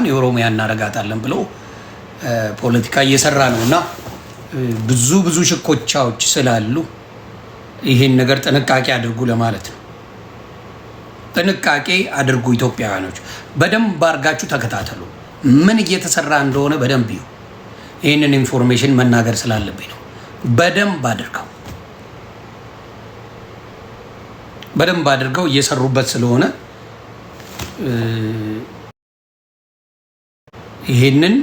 የኦሮሚያ እናረጋታለን ብሎ ፖለቲካ እየሰራ ነውና ብዙ ሽኮቻዎች ስላሉ ይሄን ነገር ጥንቃቄ አድርጉ ለማለት ነው። ጥንቃቄ አድርጉ ኢትዮጵያውያኖች፣ በደንብ አድርጋችሁ ተከታተሉ። ምን እየተሰራ እንደሆነ በደንብ ይሁ። ይህንን ኢንፎርሜሽን መናገር ስላለብኝ ነው። በደንብ አድርገው እየሰሩበት ስለሆነ ይህንን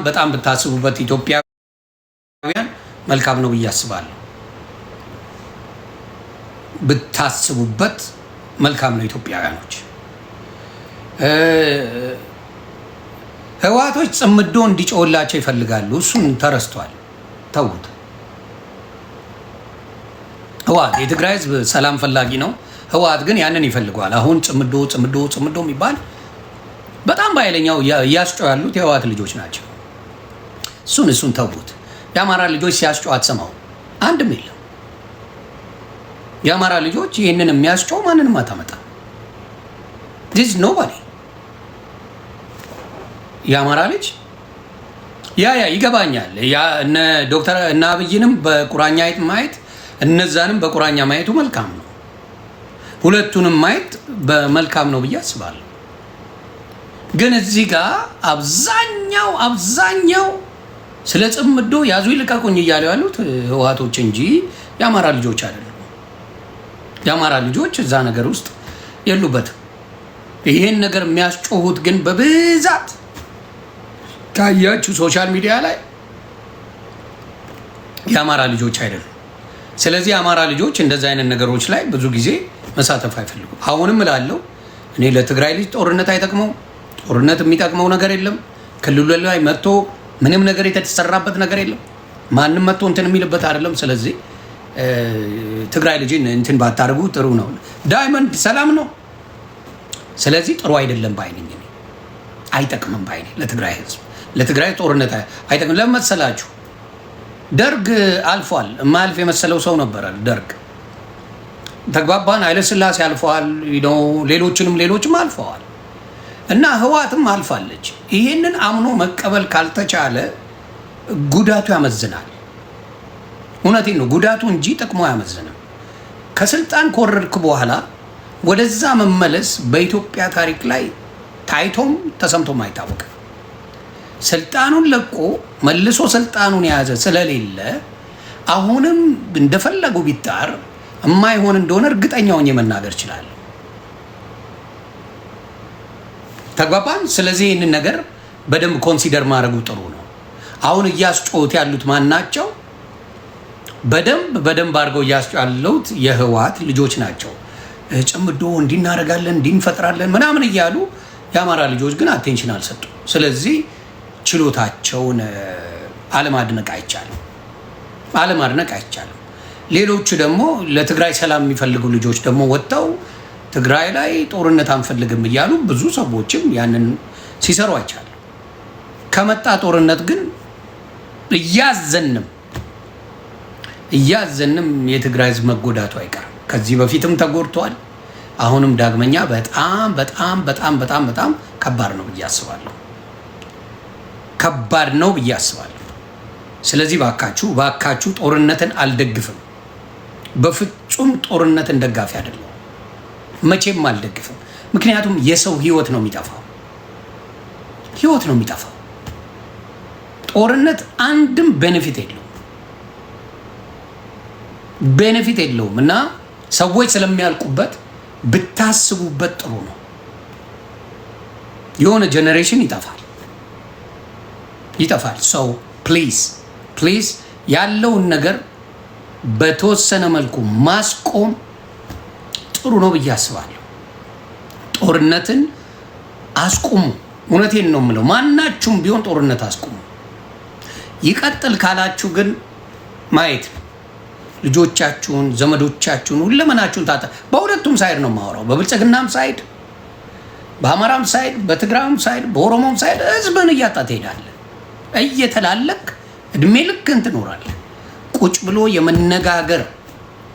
በጣም ብታስቡበት ኢትዮጵያውያን መልካም ነው ብዬ አስባለሁ። ብታስቡበት መልካም ነው ኢትዮጵያውያኖች። ህወሓቶች ጽምዶ እንዲጮህላቸው ይፈልጋሉ። እሱን ተረስቷል፣ ተውት። ህወሓት የትግራይ ህዝብ ሰላም ፈላጊ ነው። ህወሓት ግን ያንን ይፈልገዋል። አሁን ጽምዶ የሚባል በጣም በኃይለኛው እያስጮህ ያሉት የህወሓት ልጆች ናቸው። እሱን ተውት። የአማራ ልጆች ሲያስጮህ አትሰማው፣ አንድም የለም። የአማራ ልጆች ይህንን የሚያስጮህ ማንንም አታመጣ። ዲስ ኖባዲ የአማራ ልጅ ያ ይገባኛል። እነ ዶክተር እና አብይንም በቁራኛ ማየት እነዛንም በቁራኛ ማየቱ መልካም ነው። ሁለቱንም ማየት በመልካም ነው ብዬ አስባለሁ። ግን እዚህ ጋር አብዛኛው ስለ ጽምዶ ያዙ ይልቀቁኝ እያሉ ያሉት ህወሓቶች እንጂ የአማራ ልጆች አይደሉም። የአማራ ልጆች እዛ ነገር ውስጥ የሉበትም። ይሄን ነገር የሚያስጮሁት ግን በብዛት ካያችሁ ሶሻል ሚዲያ ላይ የአማራ ልጆች አይደሉም። ስለዚህ የአማራ ልጆች እንደዚህ አይነት ነገሮች ላይ ብዙ ጊዜ መሳተፍ አይፈልጉም። አሁንም እላለሁ እኔ ለትግራይ ልጅ ጦርነት አይጠቅመው። ጦርነት የሚጠቅመው ነገር የለም። ክልሉ ላይ መጥቶ ምንም ነገር የተሰራበት ነገር የለም። ማንም መጥቶ እንትን የሚልበት አይደለም። ስለዚህ ትግራይ ልጅን እንትን ባታደርጉ ጥሩ ነው። ዳይመንድ ሰላም ነው። ስለዚህ ጥሩ አይደለም ባይነኝ፣ አይጠቅምም ባይነኝ። ለትግራይ ህዝብ ለትግራይ ጦርነት አይጠቅም። ለመሰላችሁ ደርግ አልፏል። የማያልፍ የመሰለው ሰው ነበረ ደርግ። ተግባባን። ኃይለሥላሴ አልፈዋል። ሌሎችም አልፈዋል እና ህወሓትም አልፋለች። ይህንን አምኖ መቀበል ካልተቻለ ጉዳቱ ያመዝናል። እውነቴን ነው፣ ጉዳቱ እንጂ ጥቅሙ አያመዝንም። ከስልጣን ከወረድክ በኋላ ወደዛ መመለስ በኢትዮጵያ ታሪክ ላይ ታይቶም ተሰምቶም አይታወቅም። ስልጣኑን ለቆ መልሶ ስልጣኑን የያዘ ስለሌለ አሁንም እንደፈለጉ ቢጣር የማይሆን እንደሆነ እርግጠኛ ሆኜ መናገር እችላለሁ። ተግባባን። ስለዚህ ይህንን ነገር በደንብ ኮንሲደር ማድረጉ ጥሩ ነው። አሁን እያስጮሁት ያሉት ማን ናቸው? በደንብ አድርገው እያስጮሁ ያሉት የህወሓት ልጆች ናቸው። ጭምዶ እንዲናረጋለን እንዲንፈጥራለን ምናምን እያሉ የአማራ ልጆች ግን አቴንሽን አልሰጡ። ስለዚህ ችሎታቸውን አለማድነቅ አይቻልም። ሌሎቹ ደግሞ ለትግራይ ሰላም የሚፈልጉ ልጆች ደግሞ ወጥተው ትግራይ ላይ ጦርነት አንፈልግም እያሉ ብዙ ሰዎችም ያንን ሲሰሩ አይቻልም። ከመጣ ጦርነት ግን እያዘንም የትግራይ ህዝብ መጎዳቱ አይቀርም። ከዚህ በፊትም ተጎድቷል። አሁንም ዳግመኛ በጣም ከባድ ነው ብዬ አስባለሁ። ስለዚህ ባካችሁ ጦርነትን አልደግፍም። በፍጹም ጦርነትን ደጋፊ አይደለም። መቼም አልደግፍም። ምክንያቱም የሰው ህይወት ነው የሚጠፋው። ጦርነት አንድም ቤኔፊት የለውም እና ሰዎች ስለሚያልቁበት ብታስቡበት ጥሩ ነው። የሆነ ጀኔሬሽን ይጠፋል። ሰው ፕሊዝ ያለውን ነገር በተወሰነ መልኩ ማስቆም ጥሩ ነው ብዬ አስባለሁ። ጦርነትን አስቁሙ። እውነቴን ነው የምለው። ማናችሁም ቢሆን ጦርነት አስቁሙ። ይቀጥል ካላችሁ ግን ማየት ልጆቻችሁን፣ ዘመዶቻችሁን፣ ሁለመናችሁን በሁለቱም ሳይድ ነው የማወራው። በብልጽግናም ሳይድ፣ በአማራም ሳይድ፣ በትግራይም ሳይድ፣ በኦሮሞም ሳይድ ህዝብን እያጣ ትሄዳለህ። እየተላለክ እድሜ ልክህን ትኖራለህ። ቁጭ ብሎ የመነጋገር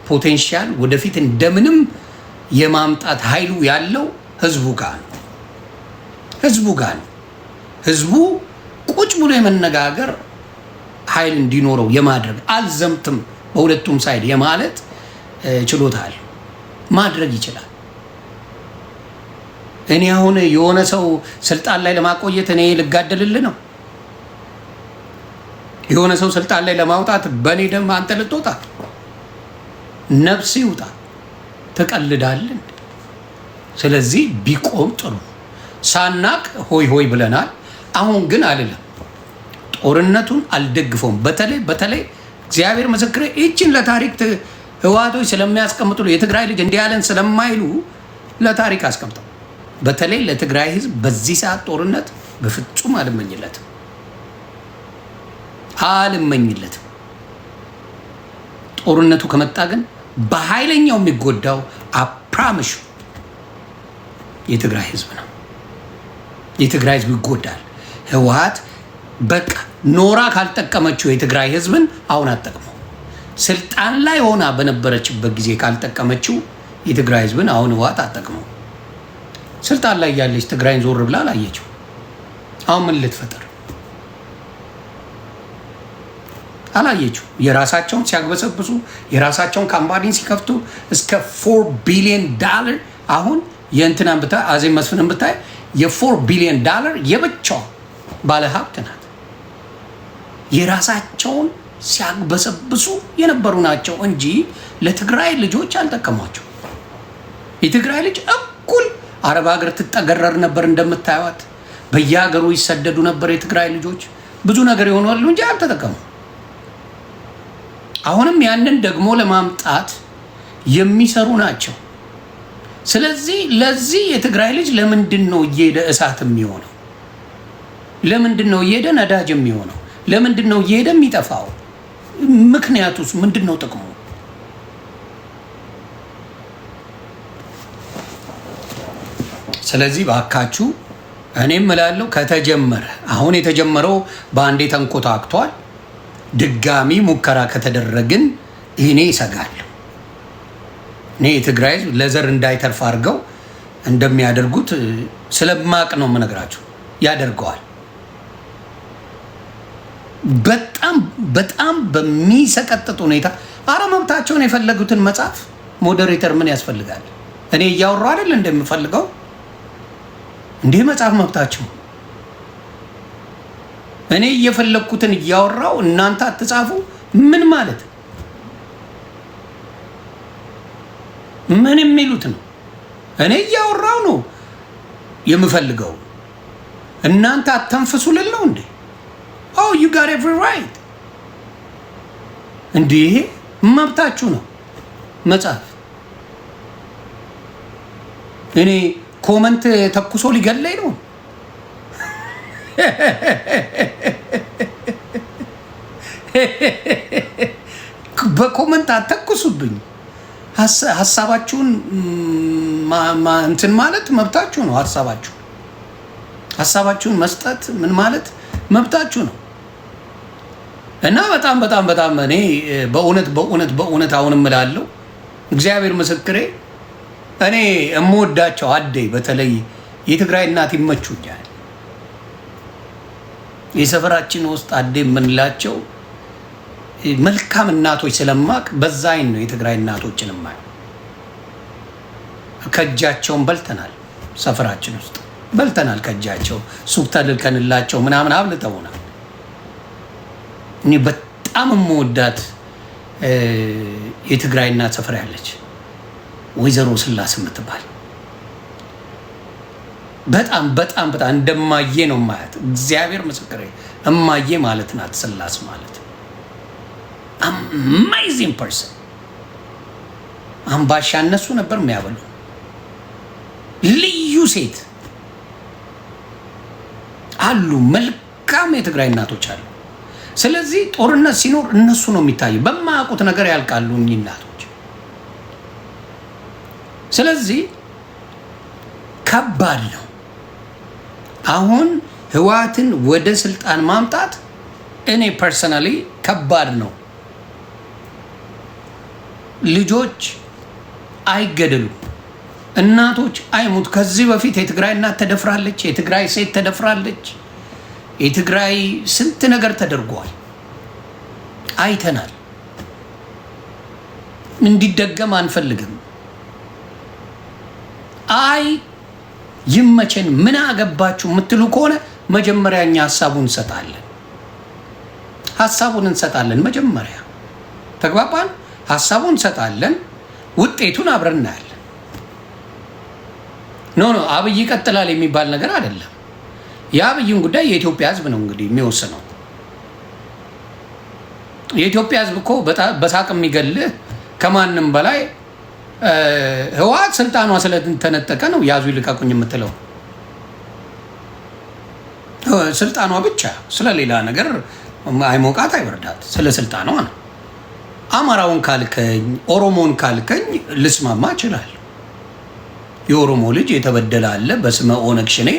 ፖቴንሻል ወደፊት እንደምንም የማምጣት ኃይሉ ያለው ህዝቡ ጋር ነው። ህዝቡ ጋር ነው። ህዝቡ ቁጭ ብሎ የመነጋገር ኃይል እንዲኖረው የማድረግ አልዘምትም በሁለቱም ሳይድ የማለት ችሎታ አለ፣ ማድረግ ይችላል። እኔ አሁን የሆነ ሰው ስልጣን ላይ ለማቆየት እኔ ልጋደልልህ ነው? የሆነ ሰው ስልጣን ላይ ለማውጣት በእኔ ደም አንተ ልትወጣ ነፍስ ይውጣ? ትቀልዳለን። ስለዚህ ቢቆም ጥሩ። ሳናቅ ሆይ ሆይ ብለናል። አሁን ግን አልልም፣ ጦርነቱን አልደግፈውም። በተለይ እግዚአብሔር ምስክሬ ይችን ለታሪክ ህወሓቶች ስለሚያስቀምጡ የትግራይ ልጅ እንዲህ ያለን ስለማይሉ ለታሪክ አስቀምጠው። በተለይ ለትግራይ ህዝብ በዚህ ሰዓት ጦርነት በፍጹም አልመኝለትም። ጦርነቱ ከመጣ ግን በኃይለኛው የሚጎዳው አፕራምሹ የትግራይ ህዝብ ነው። የትግራይ ህዝብ ይጎዳል። ህወሓት በቃ ኖራ ካልጠቀመችው የትግራይ ህዝብን አሁን አትጠቅመው። ስልጣን ላይ ሆና በነበረችበት ጊዜ ካልጠቀመችው የትግራይ ህዝብን አሁን ህወሓት አትጠቅመው። ስልጣን ላይ ያለች ትግራይን ዞር ብላ አላየችው። አሁን ምን ልትፈጥር አላየችው። የራሳቸውን ሲያግበሰብሱ የራሳቸውን ካምፓኒ ሲከፍቱ እስከ $4 ቢሊዮን አሁን የእንትናን ብታይ አዜብ መስፍንን ብታይ የ$4 ቢሊዮን የብቻው ባለሀብት ናት። የራሳቸውን ሲያግበሰብሱ የነበሩ ናቸው እንጂ ለትግራይ ልጆች አልጠቀሟቸው። የትግራይ ልጅ እኩል አረብ ሀገር ትጠገረር ነበር እንደምታዩት። በየሀገሩ ይሰደዱ ነበር የትግራይ ልጆች። ብዙ ነገር ይሆናሉ እንጂ አልተጠቀሙ። አሁንም ያንን ደግሞ ለማምጣት የሚሰሩ ናቸው። ስለዚህ ለዚህ የትግራይ ልጅ ለምንድን ነው እየሄደ እሳት የሚሆነው? ለምንድን ነው እየሄደ ነዳጅ የሚሆነው? ለምንድን ነው እየሄደ የሚጠፋው? ምክንያቱስ ምንድን ነው ጥቅሙ? ስለዚህ ባካችሁ እኔም እላለሁ ከተጀመረ አሁን የተጀመረው በአንዴ ተንኮታክቷል። ድጋሚ ሙከራ ከተደረግን እኔ ይሰጋለሁ። እኔ የትግራይ ህዝብ ለዘር እንዳይተርፍ አድርገው እንደሚያደርጉት ስለማቅ ነው የምነግራችሁ። ያደርገዋል። በጣም በሚሰቀጥጥ ሁኔታ። አረ መብታቸውን የፈለጉትን መጽሐፍ ሞዴሬተር ምን ያስፈልጋል? እኔ እያወራሁ አይደል እንደምፈልገው እንዲህ መጽሐፍ መብታቸው። እኔ እየፈለግኩትን እያወራው እናንተ አትጻፉ ምን ማለት ምን የሚሉት ነው? እኔ እያወራው ነው የምፈልገው። እናንተ አተንፍሱ ልል ነው እንዴ? ኦ ዩ ጋት ኤቭሪ ራይት። እንዲህ መብታችሁ ነው መጽሐፍ። እኔ ኮመንት ተኩሶ ሊገለኝ ነው። በኮመንት አተኩሱብኝ። ሀሳባችሁን እንትን ማለት መብታችሁ ነው። ሀሳባችሁን መስጠት ምን ማለት መብታችሁ ነው። እና በጣም እኔ በእውነት አሁን እምላለሁ እግዚአብሔር ምስክሬ እኔ እምወዳቸው አደይ በተለይ የትግራይ እናት ይመቹኛል። የሰፈራችን ውስጥ አደይ የምንላቸው መልካም እናቶች ስለማቅ በዛ አይን ነው የትግራይ እናቶችን ማይ። ከእጃቸውን በልተናል፣ ሰፈራችን ውስጥ በልተናል። ከእጃቸው ሱቅ ተልከንላቸው ምናምን አብልተውናል። እኔ በጣም የምወዳት የትግራይ እናት ሰፈር ያለች ወይዘሮ ስላስ የምትባል በጣም እንደማየ ነው ማያት። እግዚአብሔር ምስክሬ እማዬ ማለት ናት ስላስ ማለት። አሜዚንግ ፐርሰን። አምባሻ እነሱ ነበር የሚያበሉ። ልዩ ሴት አሉ። መልካም የትግራይ እናቶች አሉ። ስለዚህ ጦርነት ሲኖር እነሱ ነው የሚታዩ። በማያውቁት ነገር ያልቃሉ እኚህ እናቶች። ስለዚህ ከባድ ነው። አሁን ህወሓትን ወደ ስልጣን ማምጣት እኔ ፐርሰናሊ ከባድ ነው። ልጆች አይገደሉ። እናቶች አይሙት። ከዚህ በፊት የትግራይ እናት ተደፍራለች፣ የትግራይ ሴት ተደፍራለች፣ የትግራይ ስንት ነገር ተደርጓል፣ አይተናል። እንዲደገም አንፈልግም። አይ ይመቸን ምን አገባችሁ የምትሉ ከሆነ መጀመሪያ እኛ ሀሳቡን እንሰጣለን። መጀመሪያ ተግባባን። ሀሳቡን እንሰጣለን፣ ውጤቱን አብረን እናያለን። ኖ አብይ ይቀጥላል የሚባል ነገር አይደለም። የአብይን ጉዳይ የኢትዮጵያ ሕዝብ ነው እንግዲህ የሚወስነው። የኢትዮጵያ ሕዝብ እኮ በሳቅ የሚገልህ ከማንም በላይ ህወሓት ስልጣኗ ስለተነጠቀ ነው ያዙ ይልቀቁኝ የምትለው። ስልጣኗ ብቻ ስለሌላ ነገር አይሞቃት አይወርዳት፣ ስለ ስልጣኗ ነው። አማራውን ካልከኝ ኦሮሞን ካልከኝ ልስማማ እችላለሁ። የኦሮሞ ልጅ የተበደለ አለ፣ በስመ ኦነግ ሸኔ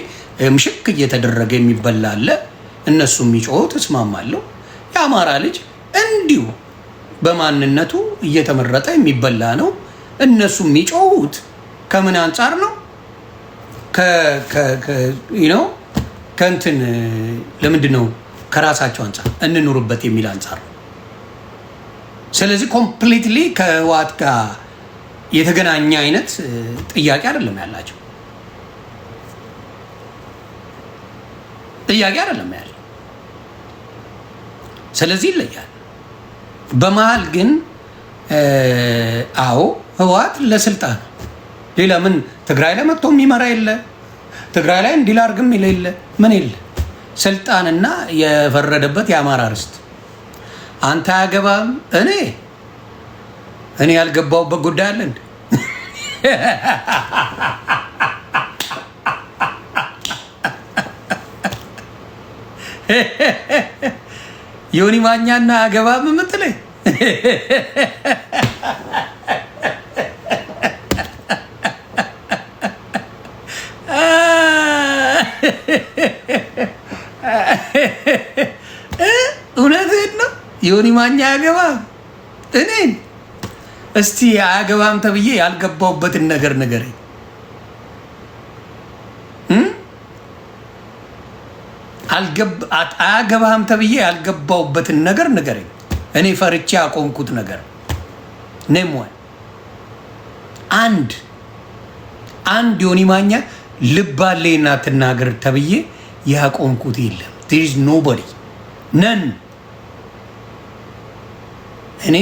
ምሽክ እየተደረገ የሚበላ አለ። እነሱ የሚጮሁት እስማማለሁ። የአማራ ልጅ እንዲሁ በማንነቱ እየተመረጠ የሚበላ ነው። እነሱ የሚጮሁት ከምን አንጻር ነው? ከእንትን ለምንድን ነው? ከራሳቸው አንጻር እንኑርበት የሚል አንጻር ነው። ስለዚህ ኮምፕሊትሊ ከህወሓት ጋር የተገናኘ አይነት ጥያቄ አይደለም ያላቸው፣ ጥያቄ አይደለም ያለው። ስለዚህ ይለያል። በመሀል ግን አዎ ህወሓት ለስልጣን ሌላ ምን ትግራይ ላይ መጥቶ የሚመራ የለ፣ ትግራይ ላይ እንዲላርግም የለ፣ ምን የለ። ስልጣንና የፈረደበት የአማራ ርስት አንተ አያገባም። እኔ ያልገባውበት ጉዳይ አለ እንዴ? ዮኒ ማኛና አያገባም የምትለኝ እውነትህን ነው። ዮኒ ማኛ አያገባም። እኔን እስቲ አያገባም ተብዬ ያልገባውበትን ነገር ንገረኝ። አያገባም ተብዬ ያልገባውበትን ነገር ንገረኝ። እኔ ፈርቼ ያቆምኩት ነገር ነሞን አንድ ዮኒ ማኛ ልባሌና ትናገር ተብዬ ያቆምኩት የለም። there is nobody none። እኔ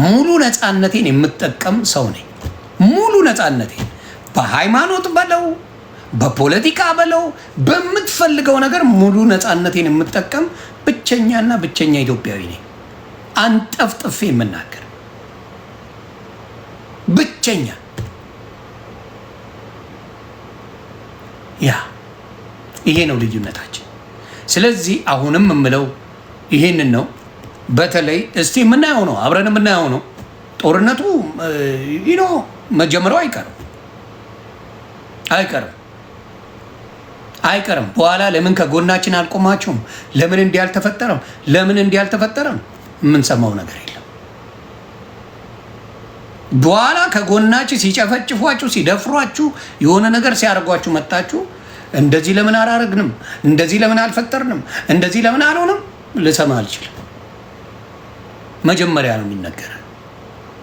ሙሉ ነፃነቴን የምጠቀም ሰው ነኝ። ሙሉ ነፃነቴን በሃይማኖት በለው በፖለቲካ በለው በምትፈልገው ነገር ሙሉ ነፃነቴን የምጠቀም ብቸኛና ብቸኛ ኢትዮጵያዊ ነኝ። አንጠፍጥፌ የምናገር ብቸኛ። ያ ይሄ ነው ልዩነታችን። ስለዚህ አሁንም የምለው ይሄንን ነው። በተለይ እስቲ የምናየው ነው፣ አብረን የምናየው ነው። ጦርነቱ መጀመሪያው አይቀርም። በኋላ ለምን ከጎናችን አልቆማችሁም? ለምን እንዲህ አልተፈጠረም? ለምን እንዲህ አልተፈጠረም? የምንሰማው ነገር የለም። በኋላ ከጎናችሁ ሲጨፈጭፏችሁ፣ ሲደፍሯችሁ፣ የሆነ ነገር ሲያደርጓችሁ መጣችሁ እንደዚህ ለምን አላረግንም? እንደዚህ ለምን አልፈጠርንም? እንደዚህ ለምን አልሆንም? ልሰማ አልችልም። መጀመሪያ ነው የሚነገረው።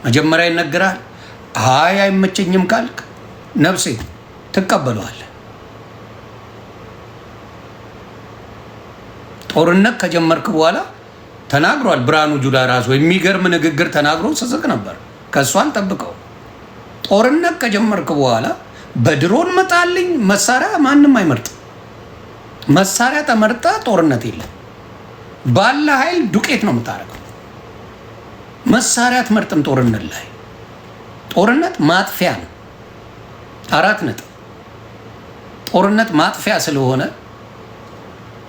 መጀመሪያ ይነገራል። አይ አይመቸኝም ካልክ ነፍሴ ትቀበለዋለህ። ጦርነት ከጀመርክ በኋላ ተናግሯል ብርሃኑ ጁላ ራሱ የሚገርም ንግግር ተናግሮ ስስቅ ነበር። ከእሱ አልጠብቀው። ጦርነት ከጀመርክ በኋላ በድሮን መጣልኝ መሳሪያ ማንም አይመርጥም። መሳሪያ ተመርጠ ጦርነት የለም። ባለ ኃይል ዱቄት ነው የምታደርገው። መሳሪያ አትመርጥም ጦርነት ላይ። ጦርነት ማጥፊያ ነው። 4 ነጥብ። ጦርነት ማጥፊያ ስለሆነ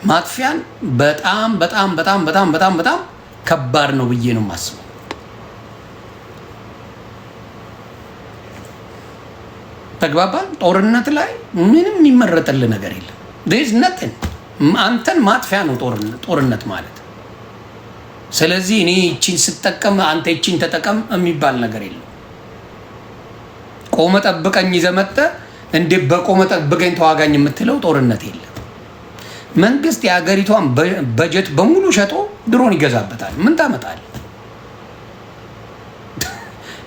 ማጥፊያን በጣም በጣም በጣም በጣም በጣም በጣም ከባድ ነው ብዬ ነው የማስበው። ተግባባን? ጦርነት ላይ ምንም የሚመረጥልህ ነገር የለም። there is nothing። አንተን ማጥፊያ ነው ጦርነት ማለት። ስለዚህ እኔ እቺን ስጠቀም አንተ እቺን ተጠቀም የሚባል ነገር የለም። ቆመ ጠብቀኝ ይዘህ መጥተህ እንዴ በቆመ ጠብቀኝ ተዋጋኝ የምትለው ጦርነት የለም። መንግስት የሀገሪቷን በጀት በሙሉ ሸጦ ድሮን ይገዛበታል። ምን ታመጣለህ?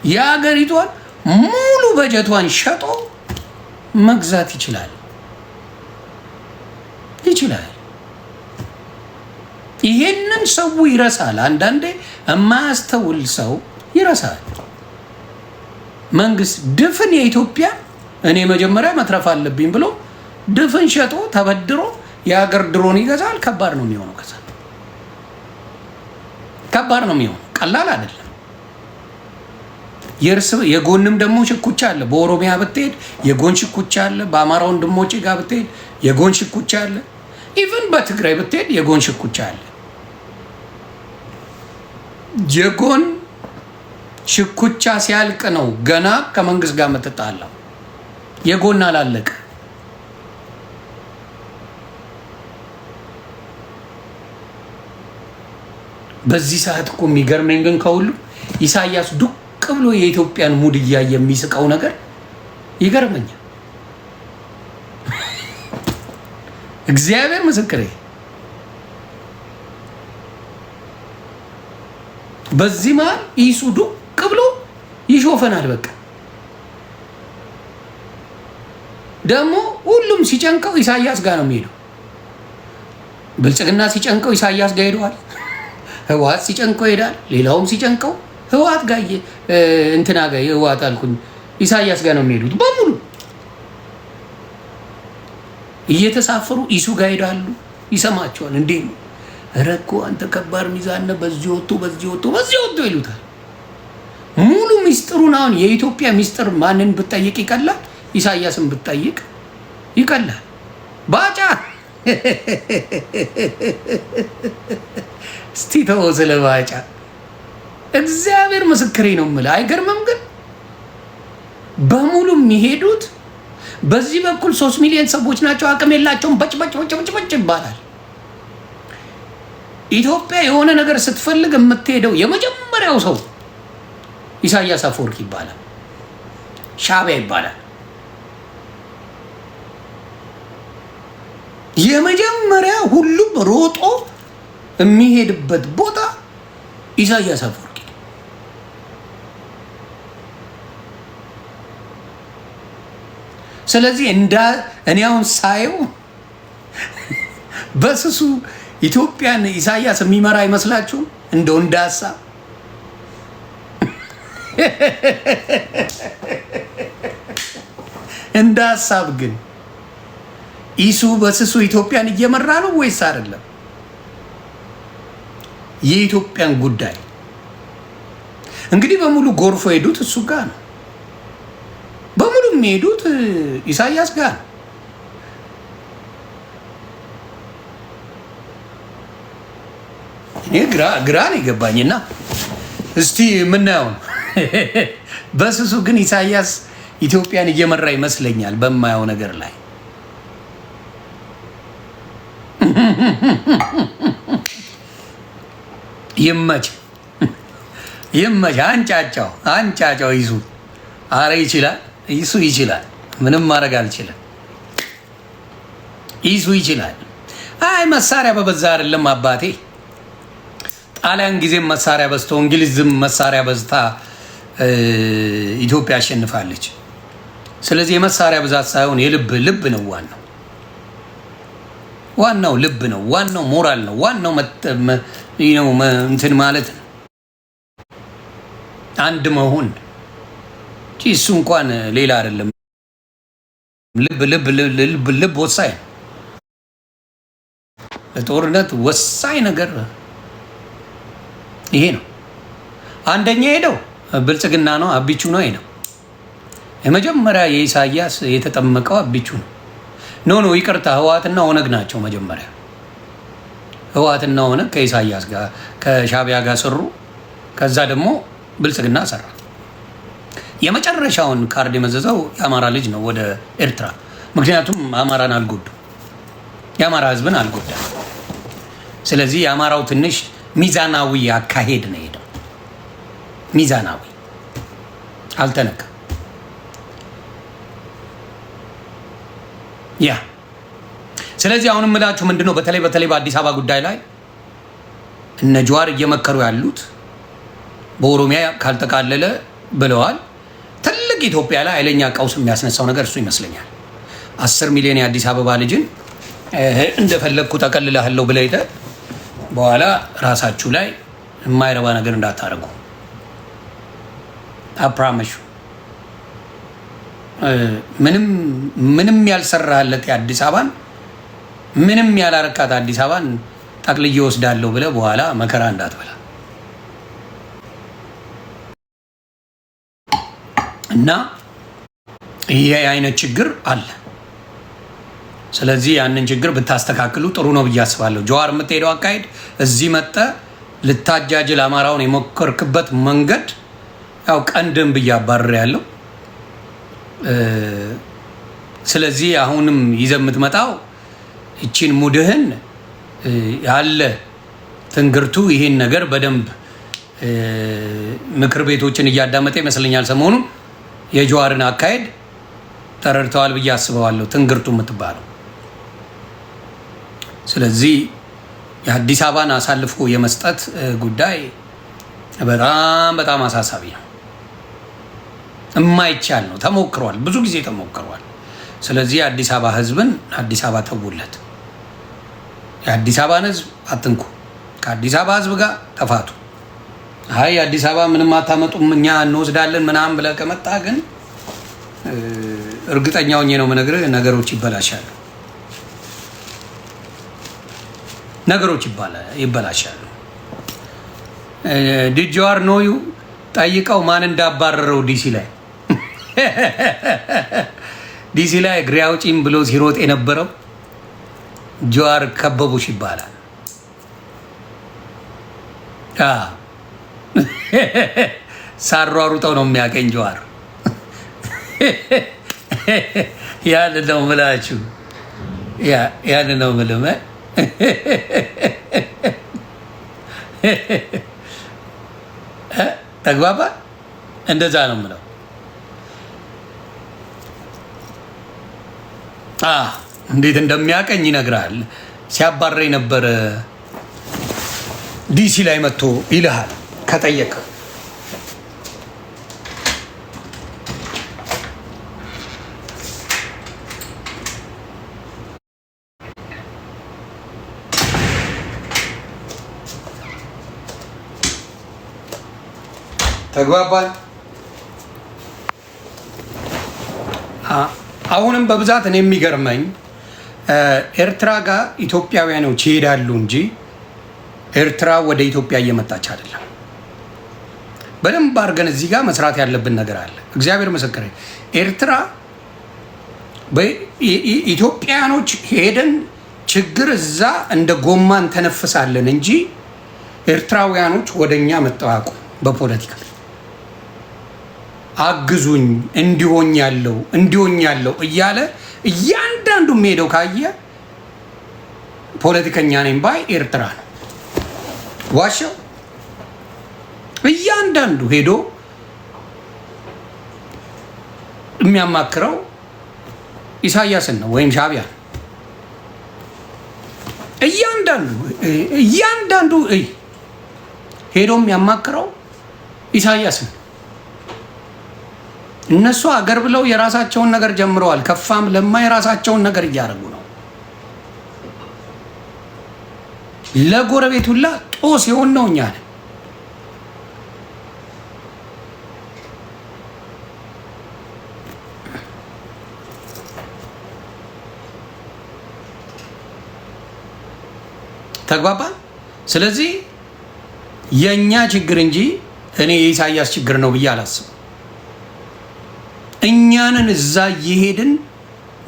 የሀገሪቷን ሙሉ በጀቷን ሸጦ መግዛት ይችላል። ይሄንን ሰው ይረሳል። አንዳንዴ የማያስተውል ሰው ይረሳል። መንግስት ድፍን የኢትዮጵያ እኔ መጀመሪያ መትረፍ አለብኝ ብሎ ድፍን ሸጦ ተበድሮ የሀገር ድሮን ይገዛል። ከባድ ነው የሚሆነው። ከዛ ከባድ ነው የሚሆነው። ቀላል አይደለም። የጎንም ደግሞ ሽኩቻ አለ። በኦሮሚያ ብትሄድ የጎን ሽኩቻ አለ። በአማራ ወንድሞቼ ጋር ብትሄድ የጎን ሽኩቻ አለ። ኢቭን በትግራይ ብትሄድ የጎን ሽኩቻ አለ። የጎን ሽኩቻ ሲያልቅ ነው ገና ከመንግስት ጋር የምትጣላው። የጎን አላለቀ። በዚህ ሰዓት እኮ የሚገርመኝ ግን ከሁሉ ኢሳያስ ዱቅ ብሎ የኢትዮጵያን ሙድ እያየ የሚስቀው ነገር ይገርመኛል። እግዚአብሔር ምስክሬ። በዚህ መሀል ኢሱ ዱቅ ብሎ ይሾፈናል። በቃ ደግሞ ሁሉም ሲጨንቀው ኢሳያስ ጋር ነው የሚሄደው። ብልጽግና ሲጨንቀው ኢሳያስ ጋር ሄደዋል። ህወሓት ሲጨንቀው ይሄዳል። ሌላውም ሲጨንቀው ህወሓት ጋር እንትና ጋር ህወሓት አልኩኝ ኢሳያስ ጋር ነው የሚሄዱት በሙሉ እየተሳፈሩ ኢሱ ጋር ሄዳሉ። ይሰማቸዋል። እንዴ ነው ኧረ እኮ አንተ ከባድ ሚዛን ነህ፣ በዚህ ወጥቶ በዚህ ወጥቶ በዚህ ወጥቶ ይሉታል። ሙሉ ሚስጥሩን አሁን የኢትዮጵያ ሚስጥር ማንን ብትጠይቅ ይቀላል? ኢሳያስን ብትጠይቅ ይቀላል። ባጫ እስቲ ተወው ስለ ባጫ። እግዚአብሔር ምስክሬ ነው የምልህ። አይገርምም? ግን በሙሉ የሚሄዱት በዚህ በኩል 3 ሚሊዮን ሰዎች ናቸው። አቅም የላቸውም። በጭ ይባላል። ኢትዮጵያ የሆነ ነገር ስትፈልግ የምትሄደው የመጀመሪያው ሰው ኢሳያስ አፈወርቂ ይባላል። ሻዕቢያ ይባላል። የመጀመሪያ ሁሉም ሮጦ የሚሄድበት ቦታ ኢሳያስ አፈወርቂ። ስለዚህ እኔ አሁን ሳየው በስሱ ኢትዮጵያን ኢሳያስ የሚመራ አይመስላችሁም? እንደው እንደ ሀሳብ እንደ ሀሳብ ግን ኢሱ በስሱ ኢትዮጵያን እየመራ ነው ወይስ አይደለም? የኢትዮጵያን ጉዳይ እንግዲህ በሙሉ ጎርፎ ሄዱት እሱ ጋር ነው። በሙሉ የሚሄዱት ኢሳያስ ጋር ነው። እኔ ግራ ነው የገባኝና እስቲ የምናየው ነው። በስሱ ግን ኢሳያስ ኢትዮጵያን እየመራ ይመስለኛል በማየው ነገር ላይ። ይመች አንጫጫው ይዙ። አረ ይችላል፣ ይሱ ይችላል። ምንም ማድረግ አልችልም። ይሱ ይችላል። አይ መሳሪያ በበዛ አይደለም አባቴ። ጣሊያን ጊዜም መሳሪያ በዝቶ እንግሊዝም መሳሪያ በዝታ ኢትዮጵያ አሸንፋለች። ስለዚህ የመሳሪያ ብዛት ሳይሆን ልብ ነው ዋናው ልብ ነው። ዋናው ሞራል ነው። ዋናው እንትን ማለት ነው፣ አንድ መሆን። እሱ እንኳን ሌላ አይደለም። ልብ ወሳኝ ነው። ጦርነት ወሳኝ ነገር ይሄ ነው። አንደኛ ሄደው ብልጽግና ነው፣ አቢቹ ነው ሄደው። የመጀመሪያ የኢሳያስ የተጠመቀው አቢቹ ነው። ኖ ይቅርታ፣ ህወሓትና ኦነግ ናቸው መጀመሪያ። ህወሓትና ኦነግ ከኢሳያስ ጋር ከሻዕቢያ ጋር ሰሩ። ከዛ ደግሞ ብልጽግና ሰራ። የመጨረሻውን ካርድ የመዘዘው የአማራ ልጅ ነው ወደ ኤርትራ። ምክንያቱም አማራን አልጎዱ፣ የአማራ ህዝብን አልጎዳ። ስለዚህ የአማራው ትንሽ ሚዛናዊ አካሄድ ነው ሄደው። ሚዛናዊ አልተነካም። ያ ስለዚህ አሁን የምላችሁ ምንድነው በተለይ በአዲስ አበባ ጉዳይ ላይ እነ ጀዋር እየመከሩ ያሉት በኦሮሚያ ካልተቃለለ ብለዋል። ትልቅ ኢትዮጵያ ላይ ኃይለኛ ቀውስ የሚያስነሳው ነገር እሱ ይመስለኛል። 10 ሚሊዮን የአዲስ አበባ ልጅን እንደፈለግኩ ተቀልላለሁ ብለህ በኋላ ራሳችሁ ላይ የማይረባ ነገር እንዳታረጉ አፕራመሹ። ምንም ያልሰራለት የአዲስ አበባን ምንም ያላረካት አዲስ አበባን ጠቅልዬ ወስዳለሁ ብለህ በኋላ መከራ እንዳትበላ እና ይሄ አይነት ችግር አለ። ስለዚህ ያንን ችግር ብታስተካክሉ ጥሩ ነው ብዬ አስባለሁ። ጀዋር የምትሄደው አካሄድ እዚህ መጠ ልታጃጅል አማራውን የሞከርክበት መንገድ ያው ቀንድም ብዬ አባርር ያለው። ስለዚህ አሁንም ይዘህ የምትመጣው እቺን ሙድህን ያለ ትንግርቱ ይሄን ነገር በደንብ ምክር ቤቶችን እያዳመጠ ይመስለኛል። ሰሞኑን የጀዋርን አካሄድ ተረድተዋል ብዬ አስበዋለሁ ትንግርቱ የምትባለው። ስለዚህ የአዲስ አበባን አሳልፎ የመስጠት ጉዳይ በጣም አሳሳቢ ነው። የማይቻል ነው። ተሞክሯል፣ ብዙ ጊዜ ተሞክሯል። ስለዚህ የአዲስ አበባ ህዝብን አዲስ አበባ ተውለት። የአዲስ አበባን ህዝብ አትንኩ። ከአዲስ አበባ ህዝብ ጋር ተፋቱ። አይ የአዲስ አበባ ምንም አታመጡም እኛ እንወስዳለን ምናምን ብለህ ከመጣ ግን እርግጠኛ ሆኜ ነው የምነግርህ ነገሮች ይበላሻሉ። ይበላሻሉ። ዲጂዋር ኖዩ ጠይቀው ማን እንዳባረረው ዲሲ ላይ እግሬ አውጪኝ ብሎ ሲሮጥ የነበረው ጀዋር ከበቡሽ ይባላል። ሳሯሩጠው ነው የሚያቀኝ ጀዋር። ያን ነው ምላችሁ፣ ያን ነው ምልመ ተግባባ። እንደዛ ነው ምለው። እንዴት እንደሚያቀኝ ይነግራል። ሲያባረኝ ነበረ ዲሲ ላይ መጥቶ ይልሃል ከጠየቀ። ተግባባል። አሁንም በብዛት እኔ የሚገርመኝ ኤርትራ ጋር ኢትዮጵያውያኖች ይሄዳሉ እንጂ ኤርትራ ወደ ኢትዮጵያ እየመጣች አይደለም። በደንብ አድርገን እዚህ ጋር መስራት ያለብን ነገር አለ። እግዚአብሔር ምስክሬ፣ ኤርትራ ኢትዮጵያኖች ሄደን ችግር እዛ እንደ ጎማን ተነፍሳለን እንጂ ኤርትራውያኖች ወደኛ መጣዋቁ በፖለቲካ አግዙኝ እንዲሆን ያለው እያለ እያንዳንዱ ሄደው ካየ ፖለቲከኛ ነኝ ባይ ኤርትራ ነው። ዋሻው እያንዳንዱ ሄዶ የሚያማክረው ኢሳያስን ነው ወይም ሻዕቢያን። እያንዳንዱ ሄዶ የሚያማክረው ኢሳያስን። እነሱ አገር ብለው የራሳቸውን ነገር ጀምረዋል። ከፋም ለማ የራሳቸውን ነገር እያደረጉ ነው። ለጎረቤት ሁላ ጦስ የሆን ነው። እኛ ነን ተግባባ። ስለዚህ የእኛ ችግር እንጂ እኔ የኢሳያስ ችግር ነው ብዬ አላስብም። እኛንን እዛ እየሄድን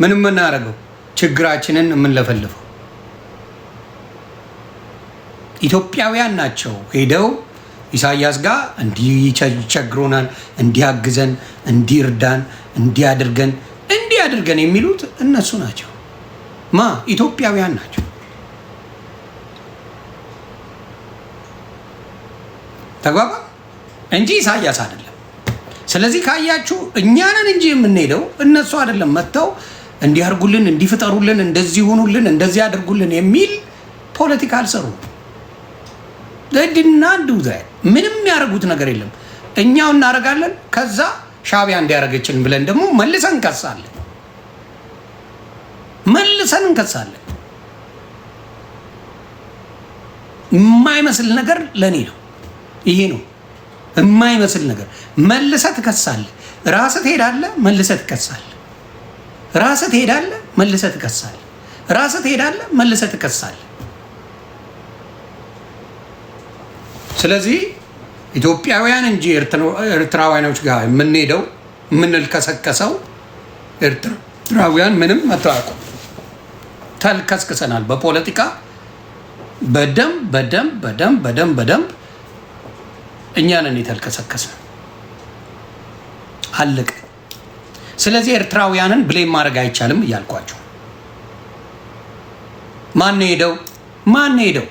ምን የምናደርገው ችግራችንን የምንለፈልፈው ኢትዮጵያውያን ናቸው። ሄደው ኢሳያስ ጋር እንዲቸግሮናል፣ እንዲያግዘን፣ እንዲርዳን፣ እንዲያድርገን የሚሉት እነሱ ናቸው። ኢትዮጵያውያን ናቸው። ተግባባ እንጂ ኢሳያስ አይደለም። ስለዚህ ካያችሁ እኛንን እንጂ የምንሄደው እነሱ አይደለም። መጥተው እንዲያርጉልን፣ እንዲፈጠሩልን፣ እንደዚህ ሆኑልን፣ እንደዚህ ያድርጉልን የሚል ፖለቲካ አልሰሩ። ለዲና ዱዘ ምንም ያደርጉት ነገር የለም። እኛው እናደርጋለን። ከዛ ሻዕቢያ እንዲያደርገችን ብለን ደግሞ መልሰን እንከሳለን። የማይመስል ነገር ለኔ ነው። ይሄ ነው የማይመስል ነገር። መልሰህ ትከሳለህ። ራስህ ትሄዳለህ፣ መልሰህ ትከሳለህ። ራስህ ትሄዳለህ፣ መልሰህ ትከሳለህ። ራስህ ትሄዳለህ፣ መልሰህ ትከሳለህ። ስለዚህ ኢትዮጵያውያን እንጂ ኤርትራውያኖች ጋር የምንሄደው የምንልከሰከሰው ኤርትራውያን ምንም አታውቁ። ተልከስክሰናል በፖለቲካ በደንብ እኛ ነን የተልከሰከስነው። አለቀ። ስለዚህ ኤርትራውያንን ብሌም ማድረግ አይቻልም እያልኳቸው። ማን ሄደው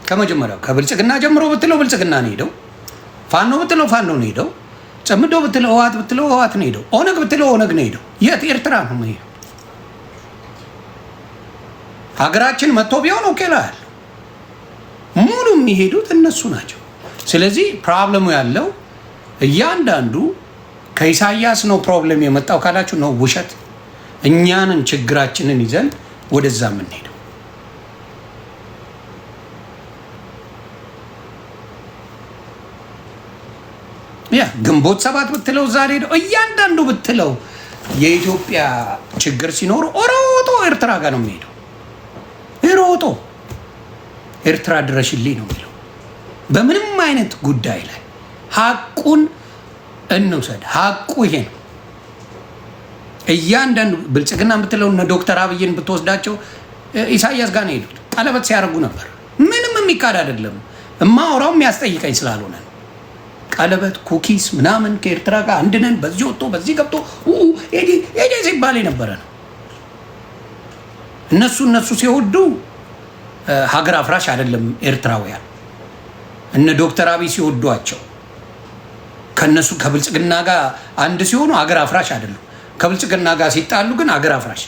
ከመጀመሪያው ከብልጽግና ጀምሮ ብትለው ብልጽግና ነው ሄደው፣ ፋኖ ብትለው ፋኖ ነው ሄደው፣ ጨምዶ ብትለው ህወሓት ብትለው ህወሓት ነው ሄደው፣ ኦነግ ብትለው ኦነግ ነው ሄደው። የት ኤርትራ ነው ሄደው? ሀገራችን መጥቶ ቢሆን ኦኬ ላይ ሙሉ የሚሄዱት እነሱ ናቸው። ስለዚህ ፕሮብለሙ ያለው እያንዳንዱ ከኢሳያስ ነው ፕሮብለም የመጣው ካላችሁ ነው ውሸት። እኛንን ችግራችንን ይዘን ወደዛ የምንሄደው። ያ ግንቦት ሰባት ብትለው ዛሬ ሄደው እያንዳንዱ ብትለው የኢትዮጵያ ችግር ሲኖር ሮጦ ኤርትራ ጋር ነው የሚሄደው። ሮጦ ኤርትራ ድረሽልኝ ነው የሚለው። በምንም አይነት ጉዳይ ላይ ሀቁን እንውሰድ። ሀቁ ይሄ ነው። እያንዳንዱ ብልጽግና ብትለው እነ ዶክተር አብይን ብትወስዳቸው ኢሳያስ ጋር ነው የሄዱት። ቀለበት ሲያደርጉ ነበር። ምንም የሚካድ አይደለም። እማወራው የሚያስጠይቀኝ ስላልሆነ ነው። ቀለበት ኩኪስ ምናምን ከኤርትራ ጋር አንድ ነን፣ በዚህ ወጥቶ በዚህ ገብቶ ሄዴ ሲባል የነበረ ነው። እነሱ ሲወዱ ሀገር አፍራሽ አይደለም ኤርትራውያን። እነ ዶክተር አብይ ሲወዷቸው ከነሱ ከብልጽግና ጋር አንድ ሲሆኑ ሀገር አፍራሽ አይደለም። ከብልጽግና ጋር ሲጣሉ ግን ሀገር አፍራሽ።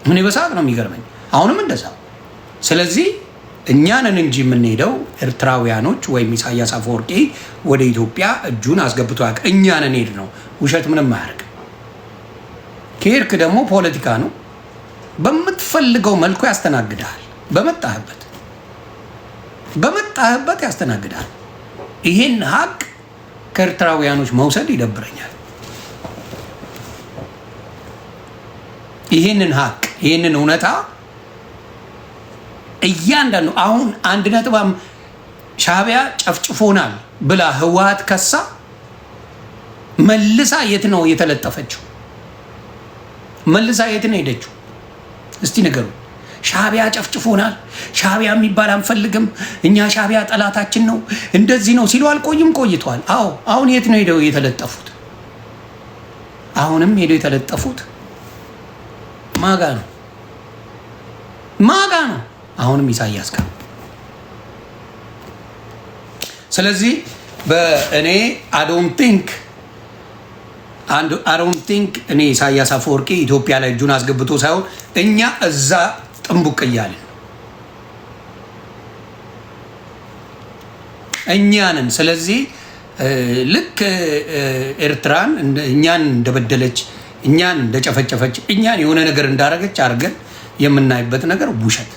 ምን በሳቅ ነው የሚገርመኝ። አሁንም እንደዛ። ስለዚህ እኛንን እንጂ የምንሄደው ኤርትራውያኖች ወይም ኢሳያስ አፈወርቂ ወደ ኢትዮጵያ እጁን አስገብቶ ያውቅ። እኛንን ሄድ ነው። ውሸት ምንም አያደርግ። ከሄድክ ደግሞ ፖለቲካ ነው። በምትፈልገው መልኩ ያስተናግዳል። በመጣህበት ያስተናግዳል። ይሄን ሀቅ ከኤርትራውያኖች መውሰድ ይደብረኛል። ይሄንን ሀቅ ይሄንን እውነታ እያንዳንዱ አሁን 1.5 ሻዕቢያ ጨፍጭፎናል ብላ ህወሓት ከሳ መልሳ የት ነው የተለጠፈችው? መልሳ የት ነው ሄደችው? እስቲ ነገሩ። ሻዕቢያ ጨፍጭፎናል፣ ሻዕቢያ የሚባል አንፈልግም፣ እኛ ሻዕቢያ ጠላታችን ነው፣ እንደዚህ ነው ሲሉ አልቆይም? ቆይቷል። አዎ። አሁን የት ነው ሄደው የተለጠፉት? አሁንም ሄደው የተለጠፉት ማጋ ነው። አሁንም ኢሳያስ ጋር። ስለዚህ በእኔ I don't think እኔ ኢሳያስ አፈወርቂ ኢትዮጵያ ላይ እጁን አስገብቶ ሳይሆን እኛ እዛ ጥንቡቅ እያልን እኛንን። ስለዚህ ልክ ኤርትራን እኛን እንደበደለች፣ እኛን እንደጨፈጨፈች፣ እኛን የሆነ ነገር እንዳረገች አድርገን የምናይበት ነገር ውሸት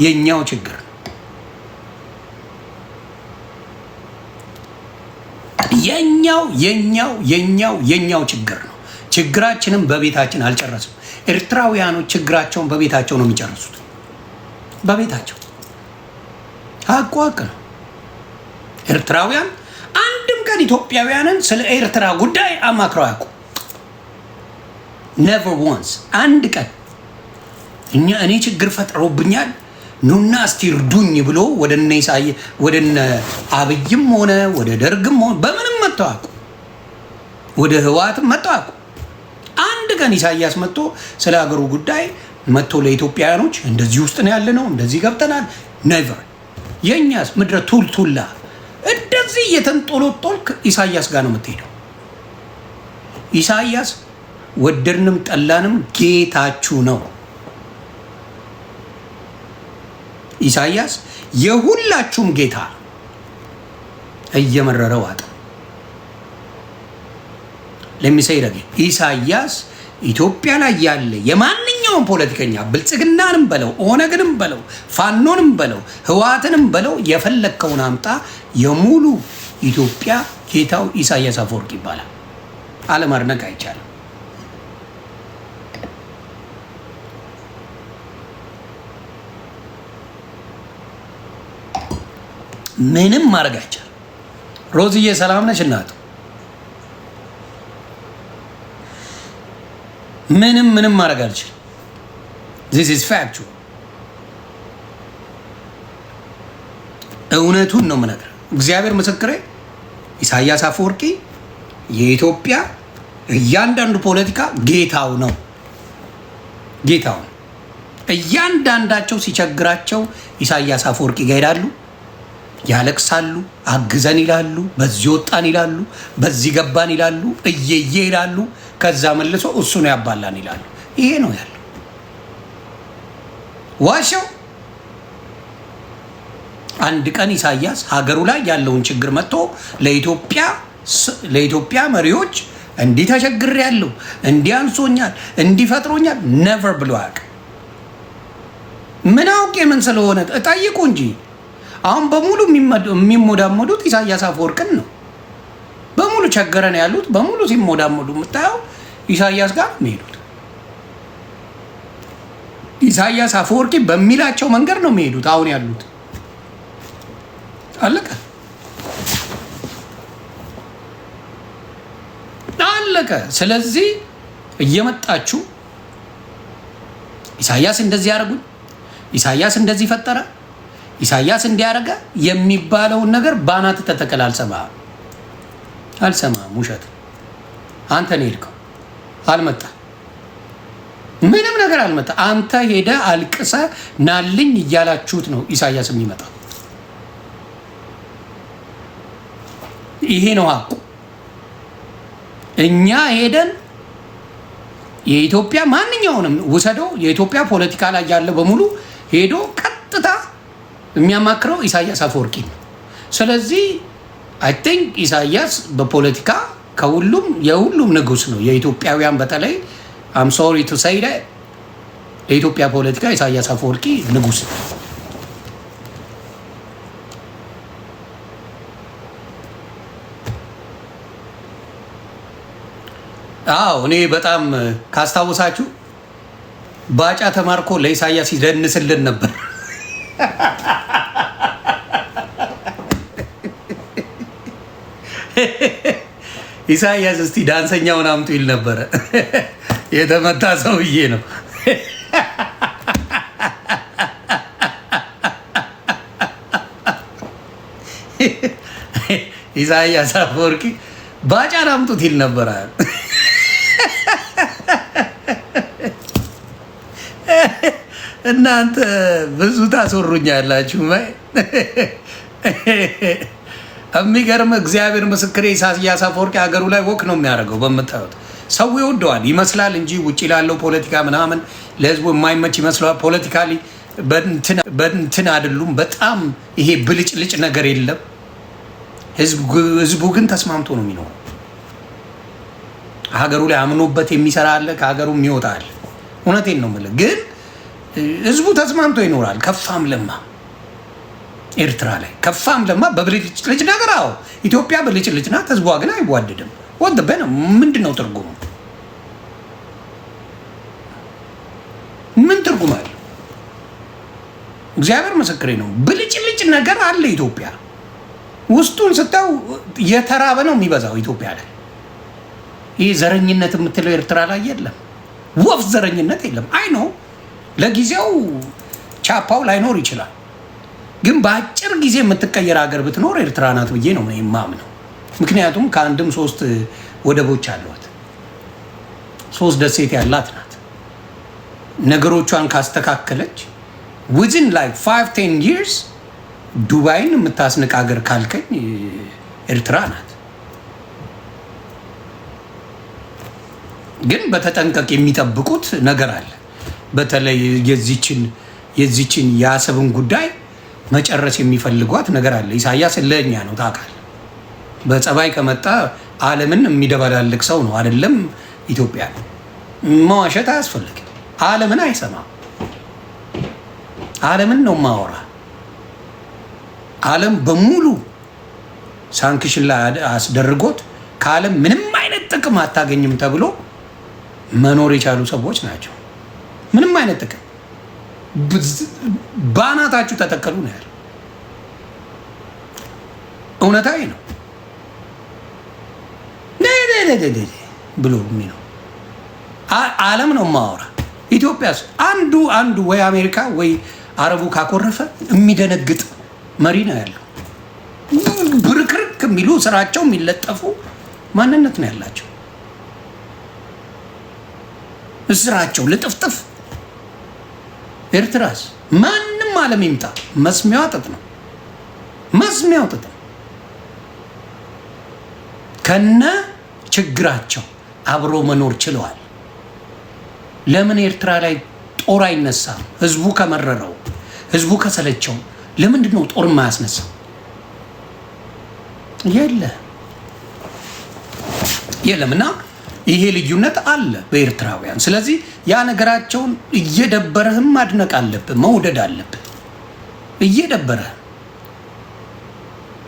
የኛው ችግር የኛው ችግር ነው። ችግራችንም በቤታችን አልጨረስም። ኤርትራውያኖች ችግራቸውን በቤታቸው ነው የሚጨርሱት። በቤታቸው ሀቅ ነው። ኤርትራውያን አንድም ቀን ኢትዮጵያውያንን ስለ ኤርትራ ጉዳይ አማክረው አያውቁ። never once አንድ ቀን እኔ ችግር ፈጥሮብኛል ኑና እስቲ እርዱኝ ብሎ ወደነ አብይም ሆነ ወደ ደርግም ሆነ በምንም መጣው ወደ ህወሓትም መጣው አንድ ቀን ኢሳያስ መጥቶ ስለ ሀገሩ ጉዳይ መጥቶ ለኢትዮጵያውያኖች እንደዚህ ውስጥ ነው ያለነው፣ እንደዚህ ገብተናል። never። የኛስ ምድረ ቱልቱላ እንደዚህ የተንጦሎጦልክ ኢሳያስ ጋር ነው የምትሄደው። ኢሳያስ ወደድንም ጠላንም ጌታችሁ ነው። ኢሳያስ የሁላችሁም ጌታ እየመረረው አጣ። ለሚሰይረግ ኢሳያስ ኢትዮጵያ ላይ ያለ የማንኛውም ፖለቲከኛ ብልጽግናንም በለው ኦነግንም በለው ፋኖንም በለው ህወሓትንም በለው የፈለከውን አምጣ፣ የሙሉ ኢትዮጵያ ጌታው ኢሳያስ አፈወርቂ ይባላል። አለማድነቅ አይቻልም። ምንም ማድረግ አይቻልም። ሮዝዬ ሰላም ነሽ እናቱ? ምንም ማድረግ አልችልም። this is factual። እውነቱን ነው የምነግርህ። እግዚአብሔር ምስክሬ፣ ኢሳያስ አፈወርቂ የኢትዮጵያ እያንዳንዱ ፖለቲካ ጌታው ነው። ጌታው ነው። እያንዳንዳቸው ሲቸግራቸው ኢሳያስ አፈወርቂ ጋር ይሄዳሉ፣ ያለቅሳሉ፣ አግዘን ይላሉ፣ በዚህ ወጣን ይላሉ፣ በዚህ ገባን ይላሉ፣ እየየ ይላሉ። ከዛ መልሶ እሱ ነው ያባላን ይላሉ። ይሄ ነው ያለው። ዋሻው አንድ ቀን ኢሳያስ ሀገሩ ላይ ያለውን ችግር መጥቶ ለኢትዮጵያ መሪዎች እንዲህ ተቸግሬያለሁ፣ እንዲህ አንሶኛል፣ እንዲህ ፈጥሮኛል ነቨር ብሎ አያውቅም። ምን አውቄ ምን ስለሆነ ጠይቁ እንጂ አሁን በሙሉ የሚሞዳሞዱት ኢሳያስ አፈወርቅን ነው። በሙሉ ቸገረን ያሉት በሙሉ ሲሞዳሞዱ የምታየው ኢሳያስ ጋር የሚሄዱት። ኢሳያስ አፈወርቂ በሚላቸው መንገድ ነው የሚሄዱት አሁን ያሉት። አለቀ አለቀ። ስለዚህ እየመጣችሁ ኢሳያስ እንደዚህ ያደርጉኝ፣ ኢሳያስ እንደዚህ ፈጠረ፣ ኢሳያስ እንዲያደርገ የሚባለውን ነገር ባናት ተተከል። አልሰማም። ውሸት። አንተ ነው ሄድከው፣ አልመጣ፣ ምንም ነገር አልመጣ። አንተ ሄደ አልቅሰ ናልኝ እያላችሁት ነው ኢሳያስ የሚመጣ። ይሄ ነው ሀቁ። እኛ ሄደን የኢትዮጵያ ማንኛውንም ውሰደው፣ የኢትዮጵያ ፖለቲካ ላይ ያለ በሙሉ ሄዶ ቀጥታ የሚያማክረው ኢሳያስ አፈወርቂ ነው። ስለዚህ አይ ቲንክ ኢሳያስ በፖለቲካ ከሁሉም የሁሉም ንጉስ ነው። የኢትዮጵያውያን በተለይ አም ሶሪ ቱ ሴይ ዳት የኢትዮጵያ ፖለቲካ ኢሳያስ አፈወርቂ ንጉስ ነው። አዎ እኔ በጣም ካስታወሳችሁ ባጫ ተማርኮ ለኢሳያስ ይደንስልን ነበር። ኢሳያስ እስቲ ዳንሰኛውን አምጡ ይል ነበረ። የተመታ ሰውዬ ነው። ኢሳያስ አፈወርቂ ባጫን አምጡት ይል ነበረ። እናንተ ብዙ ታስወሩኛላችሁ። የሚገርም እግዚአብሔር ምስክሬ፣ ኢሳያስ አፈወርቂ ሀገሩ ላይ ወክ ነው የሚያደርገው። በምታዩት ሰው ይወደዋል ይመስላል እንጂ ውጭ ላለው ፖለቲካ ምናምን ለህዝቡ የማይመች ይመስለዋል። ፖለቲካሊ በእንትን አይደሉም። በጣም ይሄ ብልጭልጭ ነገር የለም። ህዝቡ ግን ተስማምቶ ነው የሚኖረው። ሀገሩ ላይ አምኖበት የሚሰራ አለ፣ ከሀገሩ የሚወጣ አለ። እውነቴን ነው የምልህ። ግን ህዝቡ ተስማምቶ ይኖራል። ከፋም ለማ ኤርትራ ላይ ከፋም ለማ በብልጭልጭ ነገር። አዎ ኢትዮጵያ ብልጭልጭ ናት፣ ህዝቧ ግን አይዋደድም። ወደበነ ምንድን ነው ትርጉሙ? ምን ትርጉም አለ? እግዚአብሔር ምስክሬ ነው። ብልጭልጭ ነገር አለ ኢትዮጵያ ውስጡን ስታው የተራበ ነው የሚበዛው ኢትዮጵያ ላይ። ይህ ዘረኝነት የምትለው ኤርትራ ላይ የለም። ወፍ ዘረኝነት የለም። አይ ነው ለጊዜው ቻፓው ላይኖር ይችላል፣ ግን በአጭር ጊዜ የምትቀየር ሀገር ብትኖር ኤርትራ ናት ብዬ ነው የማምነው። ምክንያቱም ከአንድም 3 ወደቦች አሏት፣ 3 ደሴት ያላት ናት። ነገሮቿን ካስተካከለች within like 5-10 years ዱባይን የምታስንቅ ሀገር ካልከኝ ኤርትራ ናት። ግን በተጠንቀቅ የሚጠብቁት ነገር አለ። በተለይ የዚችን የአሰብን ጉዳይ መጨረስ የሚፈልጓት ነገር አለ። ኢሳያስ ለእኛ ነው ታውቃለህ። በጸባይ ከመጣ ዓለምን የሚደበላልቅ ሰው ነው አይደለም። ኢትዮጵያ መዋሸት አያስፈልግም። ዓለምን አይሰማም። ዓለምን ነው ማወራ። ዓለም በሙሉ ሳንክሽን ላይ አስደርጎት ከዓለም ምንም አይነት ጥቅም አታገኝም ተብሎ መኖር የቻሉ ሰዎች ናቸው። ምንም አይነት ጥቅም ባናታችሁ ተተከሉ ነው ያለው። እውነታዊ ነው ብሎ የሚለው ዓለም ነው ማወራ። ኢትዮጵያስ አንዱ ወይ አሜሪካ ወይ አረቡ ካኮረፈ የሚደነግጥ መሪ ነው ያለው። ብርክርክ የሚሉ ስራቸው የሚለጠፉ ማንነት ነው ያላቸው። ስራቸው ልጥፍጥፍ። ኤርትራስ ማንም ዓለም ይምጣ መስሚያው ጥጥ ነው። መስሚያው ጥጥ ነው። ከነ ችግራቸው አብሮ መኖር ችለዋል። ለምን ኤርትራ ላይ ጦር አይነሳም? ህዝቡ ከመረረው፣ ህዝቡ ከሰለቸው ለምንድን ነው ጦር የማያስነሳው? የለም። እና ይሄ ልዩነት አለ በኤርትራውያን። ስለዚህ ያ ነገራቸውን እየደበረህም ማድነቅ አለብህ፣ መውደድ አለብህ። እየደበረህ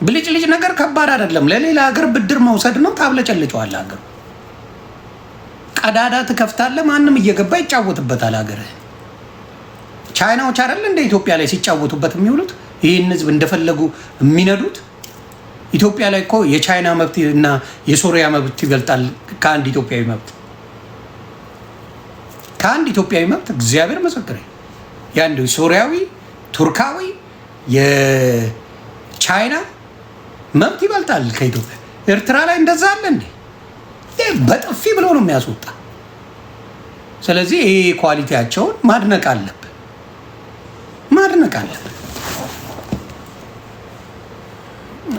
ብልጭልጭ ነገር ከባድ አይደለም። ለሌላ ሀገር ብድር መውሰድ ነው። ታብለጨልጨዋለህ። ሀገር ቀዳዳ ትከፍታለህ። ማንም እየገባ ይጫወትበታል። ሀገርህ ቻይናዎች አይደል እንደ ኢትዮጵያ ላይ ሲጫወቱበት የሚውሉት? ይህን ህዝብ እንደፈለጉ የሚነዱት። ኢትዮጵያ ላይ እኮ የቻይና መብት እና የሶሪያ መብት ይበልጣል ከአንድ ኢትዮጵያዊ መብት። ከአንድ ኢትዮጵያዊ መብት እግዚአብሔር መሰክሬ የአንድ ሶሪያዊ፣ ቱርካዊ፣ የቻይና መብት ይበልጣል ከኢትዮጵያ። ኤርትራ ላይ እንደዛ አለ እንዴ? በጥፊ ብሎ ነው የሚያስወጣ። ስለዚህ ይሄ ኳሊቲያቸውን ማድነቅ አለብን፣ ማድነቅ አለብን።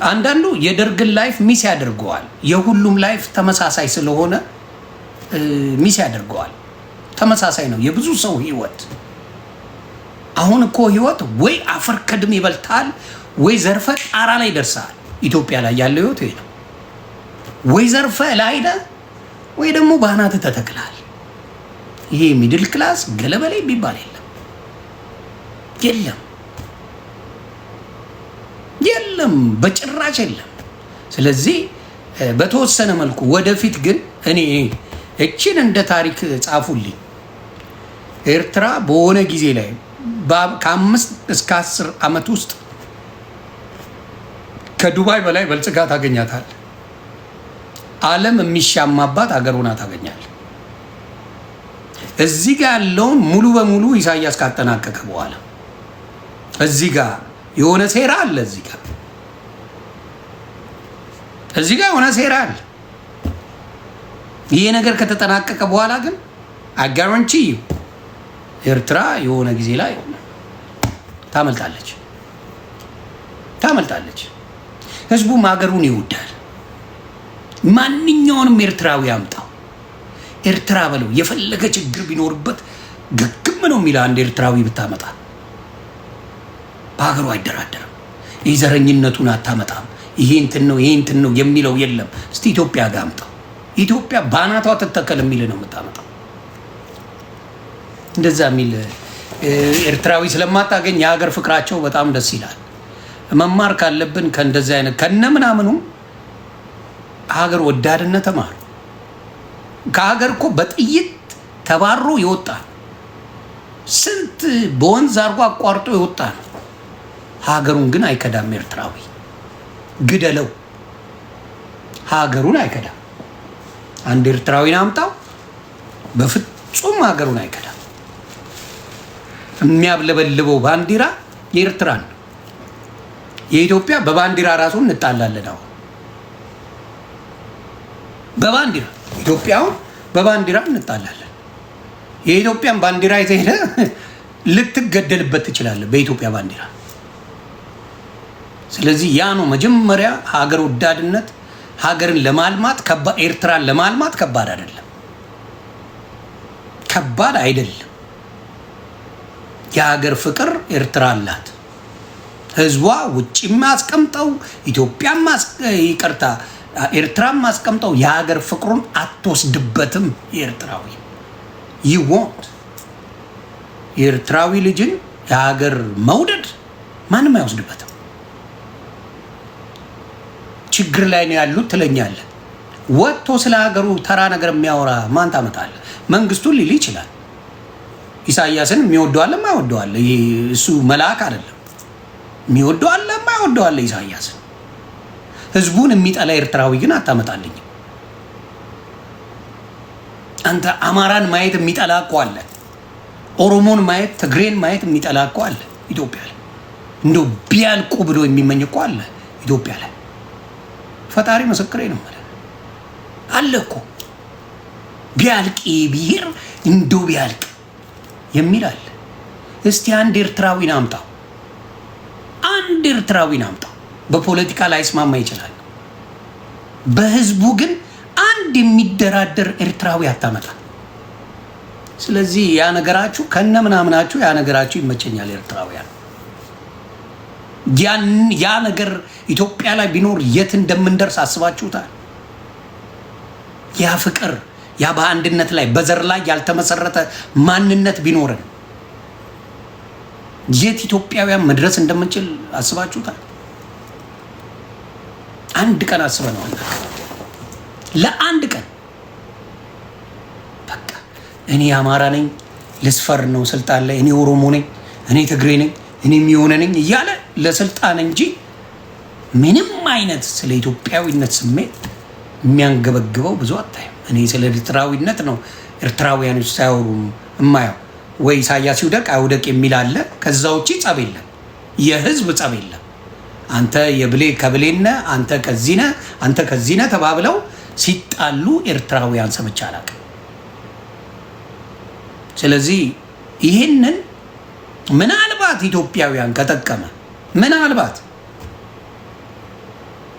አንዳንዱ የደርግን ላይፍ ሚስ ያደርገዋል። የሁሉም ላይፍ ተመሳሳይ ስለሆነ ሚስ ያደርገዋል። ተመሳሳይ ነው የብዙ ሰው ህይወት። አሁን እኮ ህይወት ወይ አፈር ከድም ይበልታል፣ ወይ ዘርፈ ጣራ ላይ ደርሳል። ኢትዮጵያ ላይ ያለው ህይወት ይሄ ነው። ወይ ዘርፈ ላይ ነህ፣ ወይ ደግሞ ባናት ተተክላል። ይሄ ሚድል ክላስ ገለበሌ የሚባል የለም፣ በጭራሽ የለም። ስለዚህ በተወሰነ መልኩ ወደፊት ግን እኔ እችን እንደ ታሪክ ጻፉልኝ። ኤርትራ በሆነ ጊዜ ላይ ከ5 እስከ 10 ዓመት ውስጥ ከዱባይ በላይ በልጽጋ ታገኛታል። ዓለም የሚሻማባት ሀገር ሆና ታገኛል። እዚህ ጋር ያለውን ሙሉ በሙሉ ኢሳያስ ካጠናቀቀ በኋላ እዚህ ጋር የሆነ ሴራ አለ። እዚህ ጋር የሆነ ሴራ አለ። ይሄ ነገር ከተጠናቀቀ በኋላ ግን አጋራንቲ ኤርትራ የሆነ ጊዜ ላይ ታመልጣለች። ህዝቡም ሀገሩን ይወዳል። ማንኛውንም ኤርትራዊ አምጣው፣ ኤርትራ በለው፣ የፈለገ ችግር ቢኖርበት ግግም ነው የሚለው አንድ ኤርትራዊ ብታመጣ በሀገሩ አይደራደርም። ይህ ዘረኝነቱን አታመጣም። ይሄ እንትን ነው የሚለው የለም። እስቲ ኢትዮጵያ ጋር አምጣው። ኢትዮጵያ ባናቷ ትተከል የሚል ነው የምታመጣው። እንደዛ የሚል ኤርትራዊ ስለማታገኝ የሀገር ፍቅራቸው በጣም ደስ ይላል። መማር ካለብን ከእንደዚህ አይነት ከነምናምኑ ሀገር ወዳድነት ተማሩ። ከሀገር እኮ በጥይት ተባሮ የወጣ ስንት በወንዝ አርጎ አቋርጦ የወጣ ነው። ሀገሩን ግን አይከዳም። ኤርትራዊ ግደለው፣ ሀገሩን አይከዳም። አንድ ኤርትራዊን አምጣው፣ በፍጹም ሀገሩን አይከዳም። የሚያብለበልበው ባንዲራ የኤርትራ ነው። የኢትዮጵያ በባንዲራ ራሱ እንጣላለን። አሁን በባንዲራ ኢትዮጵያውን በባንዲራ እንጣላለን። የኢትዮጵያን ባንዲራ ይዘህ ልትገደልበት ትችላለህ በኢትዮጵያ ባንዲራ። ስለዚህ ያ ነው መጀመሪያ ሀገር ወዳድነት። ሀገርን ለማልማት ኤርትራን ለማልማት ከባድ አይደለም። ከባድ አይደለም። የሀገር ፍቅር ኤርትራ አላት። ህዝቧ ውጭም አስቀምጠው ኢትዮጵያም ይቅርታ ኤርትራም አስቀምጠው የሀገር ፍቅሩን አትወስድበትም። የኤርትራዊ ይወንት የኤርትራዊ ልጅን የሀገር መውደድ ማንም አይወስድበትም። ችግር ላይ ነው ያሉት ትለኛለህ። ወጥቶ ስለ ሀገሩ ተራ ነገር የሚያወራ ማን ታመጣለህ? መንግስቱን ሊል ይችላል። ኢሳያስን የሚወደዋለ የማይወደዋለ፣ እሱ መልአክ አይደለም። የሚወደዋለ የማይወደዋለ ኢሳያስን። ህዝቡን የሚጠላ ኤርትራዊ ግን አታመጣልኝ። አንተ አማራን ማየት የሚጠላ እኮ አለ። ኦሮሞን ማየት፣ ትግሬን ማየት የሚጠላ እኮ አለ ኢትዮጵያ ላይ። እንደው ቢያልቁ ብሎ የሚመኝ እኮ አለ ኢትዮጵያ ላይ። ፈጣሪ ምስክሬ ነው ማለት አለ እኮ ቢያልቅ ብሔር እንደው ቢያልቅ የሚል አለ። እስቲ አንድ ኤርትራዊን አምጣው፣ አንድ ኤርትራዊን አምጣው። በፖለቲካ ላይ ስማማ ይችላል፣ በህዝቡ ግን አንድ የሚደራደር ኤርትራዊ አታመጣ። ስለዚህ ያ ነገራችሁ ከነ ምናምናችሁ ያ ነገራችሁ ይመቸኛል። ኤርትራውያን ያ ነገር ኢትዮጵያ ላይ ቢኖር የት እንደምንደርስ አስባችሁታል? ያ ፍቅር ያ በአንድነት ላይ በዘር ላይ ያልተመሰረተ ማንነት ቢኖርን የት ኢትዮጵያውያን መድረስ እንደምንችል አስባችሁታል? አንድ ቀን አስበነዋል። ለአንድ ቀን በቃ እኔ አማራ ነኝ ልስፈር ነው ስልጣን ላይ፣ እኔ ኦሮሞ ነኝ፣ እኔ ትግሬ ነኝ፣ እኔ የሚሆነ ነኝ እያለ ለስልጣን እንጂ ምንም አይነት ስለ ኢትዮጵያዊነት ስሜት የሚያንገበግበው ብዙ አታይም። እኔ ስለ ኤርትራዊነት ነው ኤርትራውያኖች ሳያወሩ እማየው። ወይ ኢሳያስ ይውደቅ አይውደቅ የሚል አለ። ከዛ ውጪ ጸብ የለም፣ የህዝብ ጸብ የለም። አንተ የብሌ ከብሌነ አንተ ከዚነ አንተ ከዚነ ተባብለው ሲጣሉ ኤርትራውያን ሰምቼ አላውቅም። ስለዚህ ይሄንን ምናልባት ኢትዮጵያውያን ከጠቀመ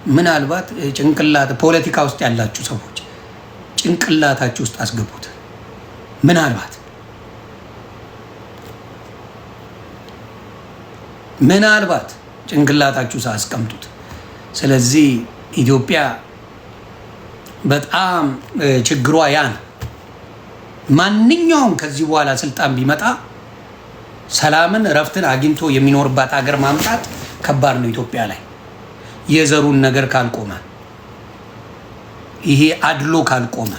ምናልባት ጭንቅላት ፖለቲካ ውስጥ ያላችሁ ሰዎች ጭንቅላታችሁ ውስጥ አስገቡት። ምናልባት ጭንቅላታችሁ ውስጥ አስቀምጡት። ስለዚህ ኢትዮጵያ በጣም ችግሯ ያ ነው። ማንኛውም ከዚህ በኋላ ስልጣን ቢመጣ ሰላምን እረፍትን አግኝቶ የሚኖርባት ሀገር ማምጣት ከባድ ነው። ኢትዮጵያ ላይ የዘሩን ነገር ካልቆመ፣ ይሄ አድሎ ካልቆመ፣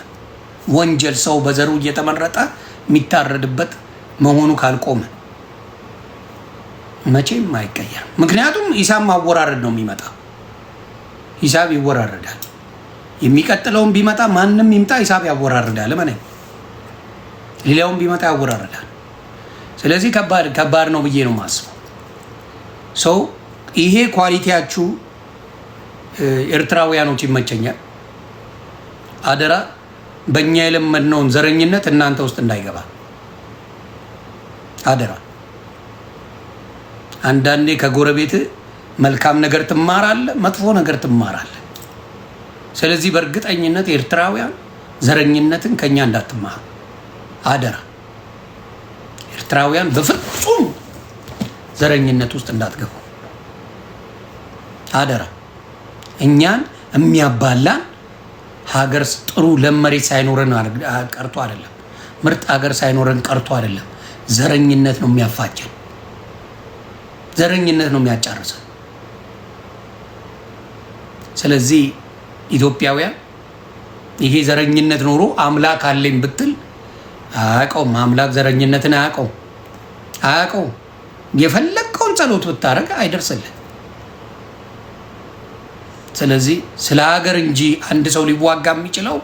ወንጀል ሰው በዘሩ እየተመረጠ የሚታረድበት መሆኑ ካልቆመ መቼም አይቀየርም። ምክንያቱም ሂሳብ ማወራረድ ነው የሚመጣ። ሂሳብ ይወራረዳል። የሚቀጥለውን ቢመጣ ማንም ይምጣ ሂሳብ ያወራርዳል። ማነው ሌላውን ቢመጣ ያወራርዳል። ስለዚህ ከባድ ነው ብዬ ነው የማስበው። ሰው ይሄ ኳሊቲያችሁ ኤርትራውያኖች ይመቸኛል። አደራ በእኛ የለመድነውን ዘረኝነት እናንተ ውስጥ እንዳይገባ አደራ። አንዳንዴ ከጎረቤት መልካም ነገር ትማራለህ፣ መጥፎ ነገር ትማራለህ። ስለዚህ በእርግጠኝነት ኤርትራውያን ዘረኝነትን ከኛ እንዳትማሩ አደራ። ኤርትራውያን በፍጹም ዘረኝነት ውስጥ እንዳትገቡ አደራ። እኛን የሚያባላን ሀገር ጥሩ ለመሬት ሳይኖረን ቀርቶ አይደለም፣ ምርጥ ሀገር ሳይኖረን ቀርቶ አይደለም። ዘረኝነት ነው የሚያፋጀን፣ ዘረኝነት ነው የሚያጫርሰን። ስለዚህ ኢትዮጵያውያን ይሄ ዘረኝነት ኖሮ አምላክ አለኝ ብትል አያውቀውም። አምላክ ዘረኝነትን አያውቀውም። የፈለግከውን ጸሎት ብታደርግ አይደርስልህ። ስለዚህ ስለ ሀገር እንጂ አንድ ሰው ሊዋጋ የሚችለው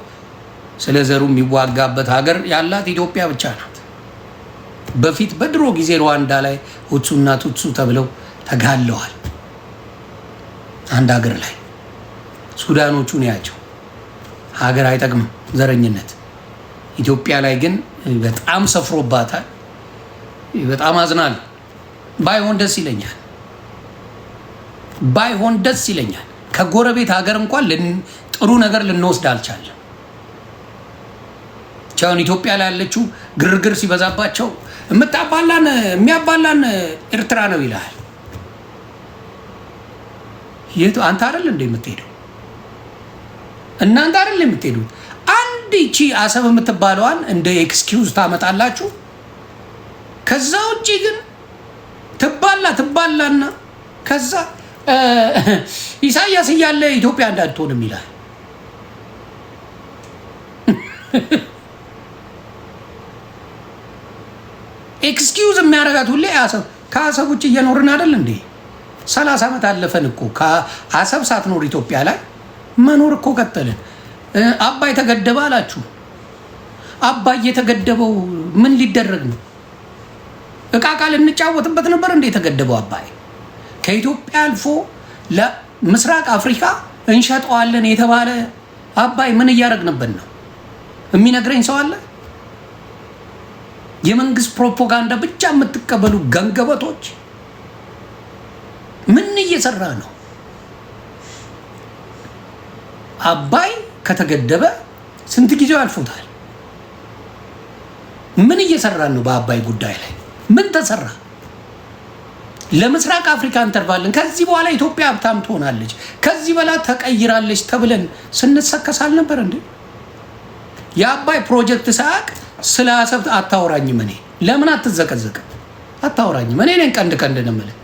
ስለ ዘሩ የሚዋጋበት ሀገር ያላት ኢትዮጵያ ብቻ ናት። በፊት በድሮ ጊዜ ሩዋንዳ ላይ ሁቱና ቱትሱ ተብለው ተጋለዋል። አንድ ሀገር ላይ ሱዳኖቹን ያቸው ሀገር አይጠቅምም ዘረኝነት። ኢትዮጵያ ላይ ግን በጣም ሰፍሮባታል። በጣም አዝናል። ባይሆን ደስ ይለኛል። ከጎረቤት ሀገር እንኳን ጥሩ ነገር ልንወስድ አልቻለም። ቻውን ኢትዮጵያ ላይ ያለችው ግርግር ሲበዛባቸው የሚያባላን ኤርትራ ነው ይላል። አንተ አይደል እንደ የምትሄደው? እናንተ አይደል የምትሄዱት? አንድ እቺ አሰብ የምትባለዋን እንደ ኤክስኪውዝ ታመጣላችሁ። ከዛ ውጪ ግን ትባላና ከዛ ኢሳያስ እያለ ኢትዮጵያ እንዳትሆንም ይላል። ኤክስኪውዝ የሚያደርጋት ሁሌ አሰብ። ከአሰብ ውጭ እየኖርን አይደል እንዴ? 30 ዓመት አለፈን እኮ ከአሰብ ሳትኖር ኢትዮጵያ ላይ መኖር እኮ ቀጠልን። አባይ ተገደበ አላችሁ። አባይ የተገደበው ምን ሊደረግ ነው? እቃ ቃል እንጫወትበት ነበር እንዴ? የተገደበው አባይ ከኢትዮጵያ አልፎ ለምስራቅ አፍሪካ እንሸጠዋለን የተባለ አባይ ምን እያደረግንበት ነው? የሚነግረኝ ሰው አለ? የመንግስት ፕሮፓጋንዳ ብቻ የምትቀበሉ ገንገበቶች ምን እየሰራ ነው? አባይ ከተገደበ ስንት ጊዜው አልፎታል? ምን እየሰራን ነው? በአባይ ጉዳይ ላይ ምን ተሰራ? ለምስራቅ አፍሪካ እንተርባለን። ከዚህ በኋላ ኢትዮጵያ ሀብታም ትሆናለች፣ ከዚህ በላ ተቀይራለች ተብለን ስንሰከስ አልነበር እንዴ? የአባይ ፕሮጀክት ሳያቅ ስለ አሰብ አታወራኝም። እኔ ለምን አትዘቀዘቅም? አታወራኝም። እኔ ነኝ ቀንድ ነው የምልህ።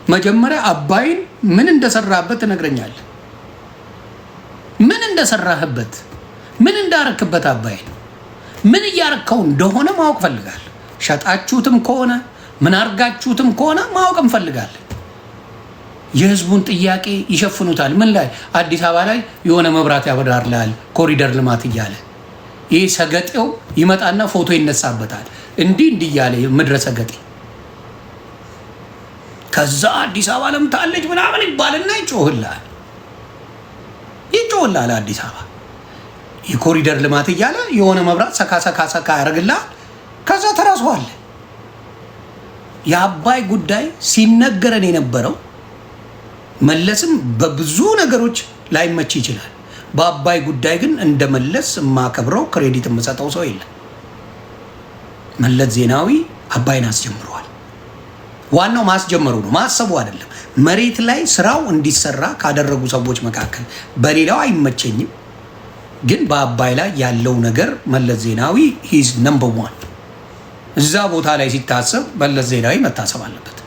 መጀመሪያ አባይን ምን እንደሰራበት ትነግረኛለህ። ምን እንደሰራህበት፣ ምን እንዳረክበት፣ አባይን ምን እያረከው እንደሆነ ማወቅ ፈልጋለሁ። ሸጣችሁትም ከሆነ ምን አርጋችሁትም ከሆነ ማወቅ እንፈልጋለን። የህዝቡን ጥያቄ ይሸፍኑታል። ምን ላይ? አዲስ አበባ ላይ የሆነ መብራት ያበራልሃል ኮሪደር ልማት እያለ ይህ ሰገጤው ይመጣና ፎቶ ይነሳበታል። እንዲህ እያለ ምድረ ሰገጤ። ከዛ አዲስ አበባ ለምታለች ምናምን ይባልና ይጮህላል። አዲስ አበባ የኮሪደር ልማት እያለ የሆነ መብራት ሰካ ያደርግልሃል። ከዛ ተራሷል። የአባይ ጉዳይ ሲነገረን የነበረው መለስም በብዙ ነገሮች ላይመች ይችላል። በአባይ ጉዳይ ግን እንደ መለስ የማከብረው ክሬዲት የምሰጠው ሰው የለም። መለስ ዜናዊ አባይን አስጀምረዋል። ዋናው ማስጀመሩ ነው፣ ማሰቡ አይደለም። መሬት ላይ ስራው እንዲሰራ ካደረጉ ሰዎች መካከል በሌላው አይመቸኝም፣ ግን በአባይ ላይ ያለው ነገር መለስ ዜናዊ ሂዝ ነምበር 1። እዛ ቦታ ላይ ሲታሰብ መለስ ዜናዊ መታሰብ አለበት።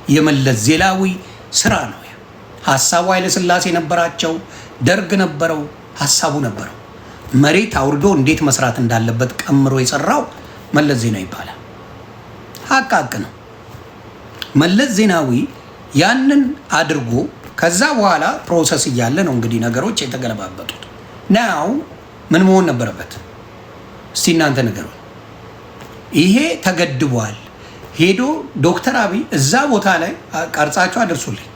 የመለስ ዜናዊ ስራ ነው። ሀሳቡ ኃይለ ሥላሴ ነበራቸው፣ ደርግ ነበረው፣ ሀሳቡ ነበረው። መሬት አውርዶ እንዴት መስራት እንዳለበት ቀምሮ የሰራው መለስ ዜናዊ ይባላል። ሀቅ ነው። መለስ ዜናዊ ያንን አድርጎ ከዛ በኋላ ፕሮሰስ እያለ ነው እንግዲህ ነገሮች የተገለባበጡት። ናው ምን መሆን ነበረበት? እስቲ እናንተ ነገሩ። ይሄ ተገድቧል። ሄዶ ዶክተር አብይ እዛ ቦታ ላይ ቀርጻቸው አድርሱልኝ።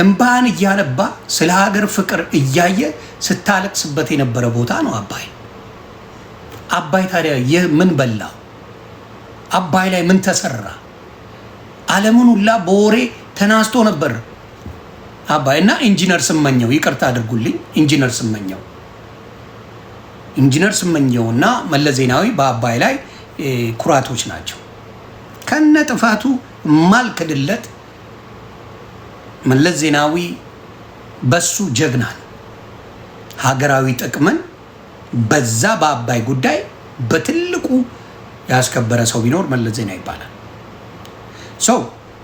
እምባን እያነባ ስለ ሀገር ፍቅር እያየ ስታለቅስበት የነበረ ቦታ ነው አባይ። አባይ ታዲያ ምን በላው? አባይ ላይ ምን ተሰራ? ዓለምን ሁላ በወሬ ተናስቶ ነበር አባይ። እና ኢንጂነር ስመኘው፣ ይቅርታ አድርጉልኝ፣ ኢንጂነር ስመኘው እና መለስ ዜናዊ በአባይ ላይ ኩራቶች ናቸው። ከነ ጥፋቱ ማልክድለት መለስ ዜናዊ በሱ ጀግና ነው። ሀገራዊ ጥቅምን በዛ በአባይ ጉዳይ በትልቁ ያስከበረ ሰው ቢኖር መለስ ዜናዊ ይባላል።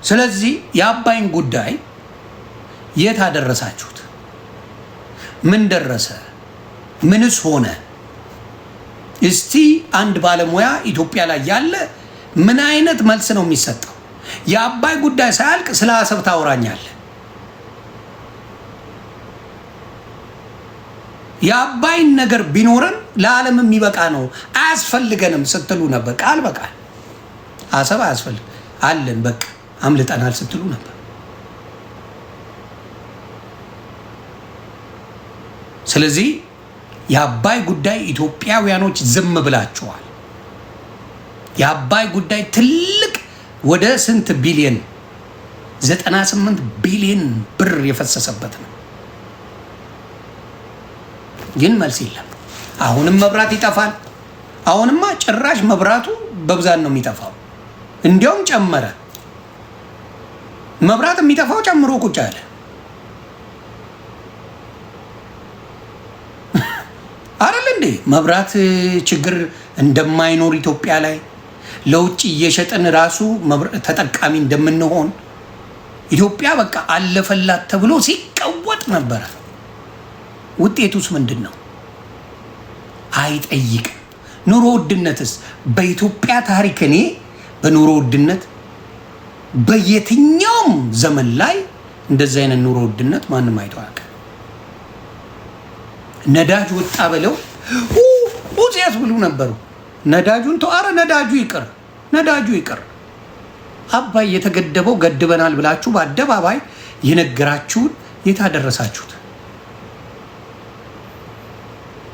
ስለዚህ የአባይን ጉዳይ የት አደረሳችሁት? ምን ደረሰ? ምንስ ሆነ? እስቲ አንድ ባለሙያ ኢትዮጵያ ላይ ያለ ምን አይነት መልስ ነው የሚሰጠው? የአባይ ጉዳይ ሳያልቅ ስለ አሰብ ታወራኛለህ። የአባይን ነገር ቢኖረን ለዓለም የሚበቃ ነው አያስፈልገንም ስትሉ ነበር። ቃል በቃል አሰብ አያስፈልግ አለን በቃ አምልጠናል ስትሉ ነበር። ስለዚህ የአባይ ጉዳይ ኢትዮጵያውያኖች ዝም ብላችኋል። የአባይ ጉዳይ ትልቅ ወደ ስንት ቢሊየን 98 ቢሊየን ብር የፈሰሰበት ነው። ግን መልስ የለም። አሁንም መብራት ይጠፋል፣ አሁንማ ጭራሽ መብራቱ በብዛት ነው የሚጠፋው። እንዲያውም ጨመረ። መብራት የሚጠፋው ጨምሮ ቁጭ አለ አይደል እንዴ? መብራት ችግር እንደማይኖር ኢትዮጵያ ላይ ለውጭ እየሸጥን ራሱ ተጠቃሚ እንደምንሆን ኢትዮጵያ በቃ አለፈላት ተብሎ ሲቀወጥ ነበረ። ውጤቱስ ምንድን ነው? አይጠይቅም። ኑሮ ውድነትስ በኢትዮጵያ ታሪክ እኔ በኑሮ ውድነት በየትኛውም ዘመን ላይ እንደዚህ አይነት ኑሮ ውድነት ማንም አይቶ አያውቅም። ነዳጅ ወጣ ብለው ሲያስብሉ ነበሩ። ነዳጁን ተዋረ፣ ነዳጁ ይቅር። አባይ የተገደበው ገድበናል ብላችሁ በአደባባይ የነገራችሁን የት አደረሳችሁት?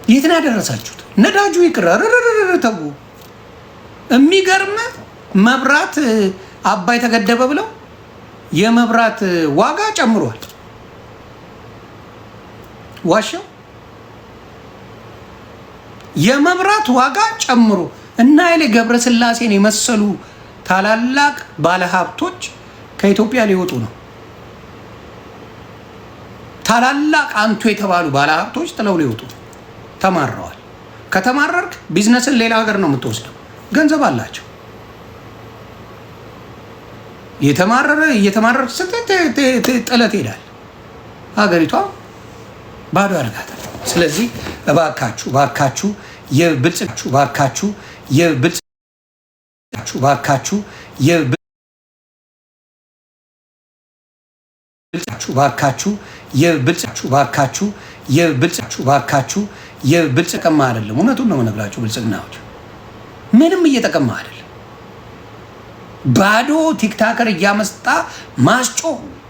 የት አደረሳችሁት? ነዳጁ ይቅር ተው። የሚገርም መብራት አባይ ተገደበ ብለው የመብራት ዋጋ ጨምሯል። ዋሻው የመብራት ዋጋ ጨምሮ እና ኃይሌ ገብረስላሴን የመሰሉ ታላላቅ ባለሀብቶች ከኢትዮጵያ ሊወጡ ነው። ታላላቅ አንቱ የተባሉ ባለሀብቶች ጥለው ሊወጡ ተማረዋል። ከተማረርክ ቢዝነስን ሌላ ሀገር ነው የምትወስደው። ገንዘብ አላቸው። እየተማረርክ ጥለት ሄዳል። ሀገሪቷ ባዶ ያደርጋታል። ስለዚህ እባካችሁ የብልጽግና አይደለም። እውነቱን ነው የምነግራችሁ። ብልጽግናዎች ምንም እየጠቀማ አይደለም። ባዶ ቲክታከር እያመጣ ማስጮ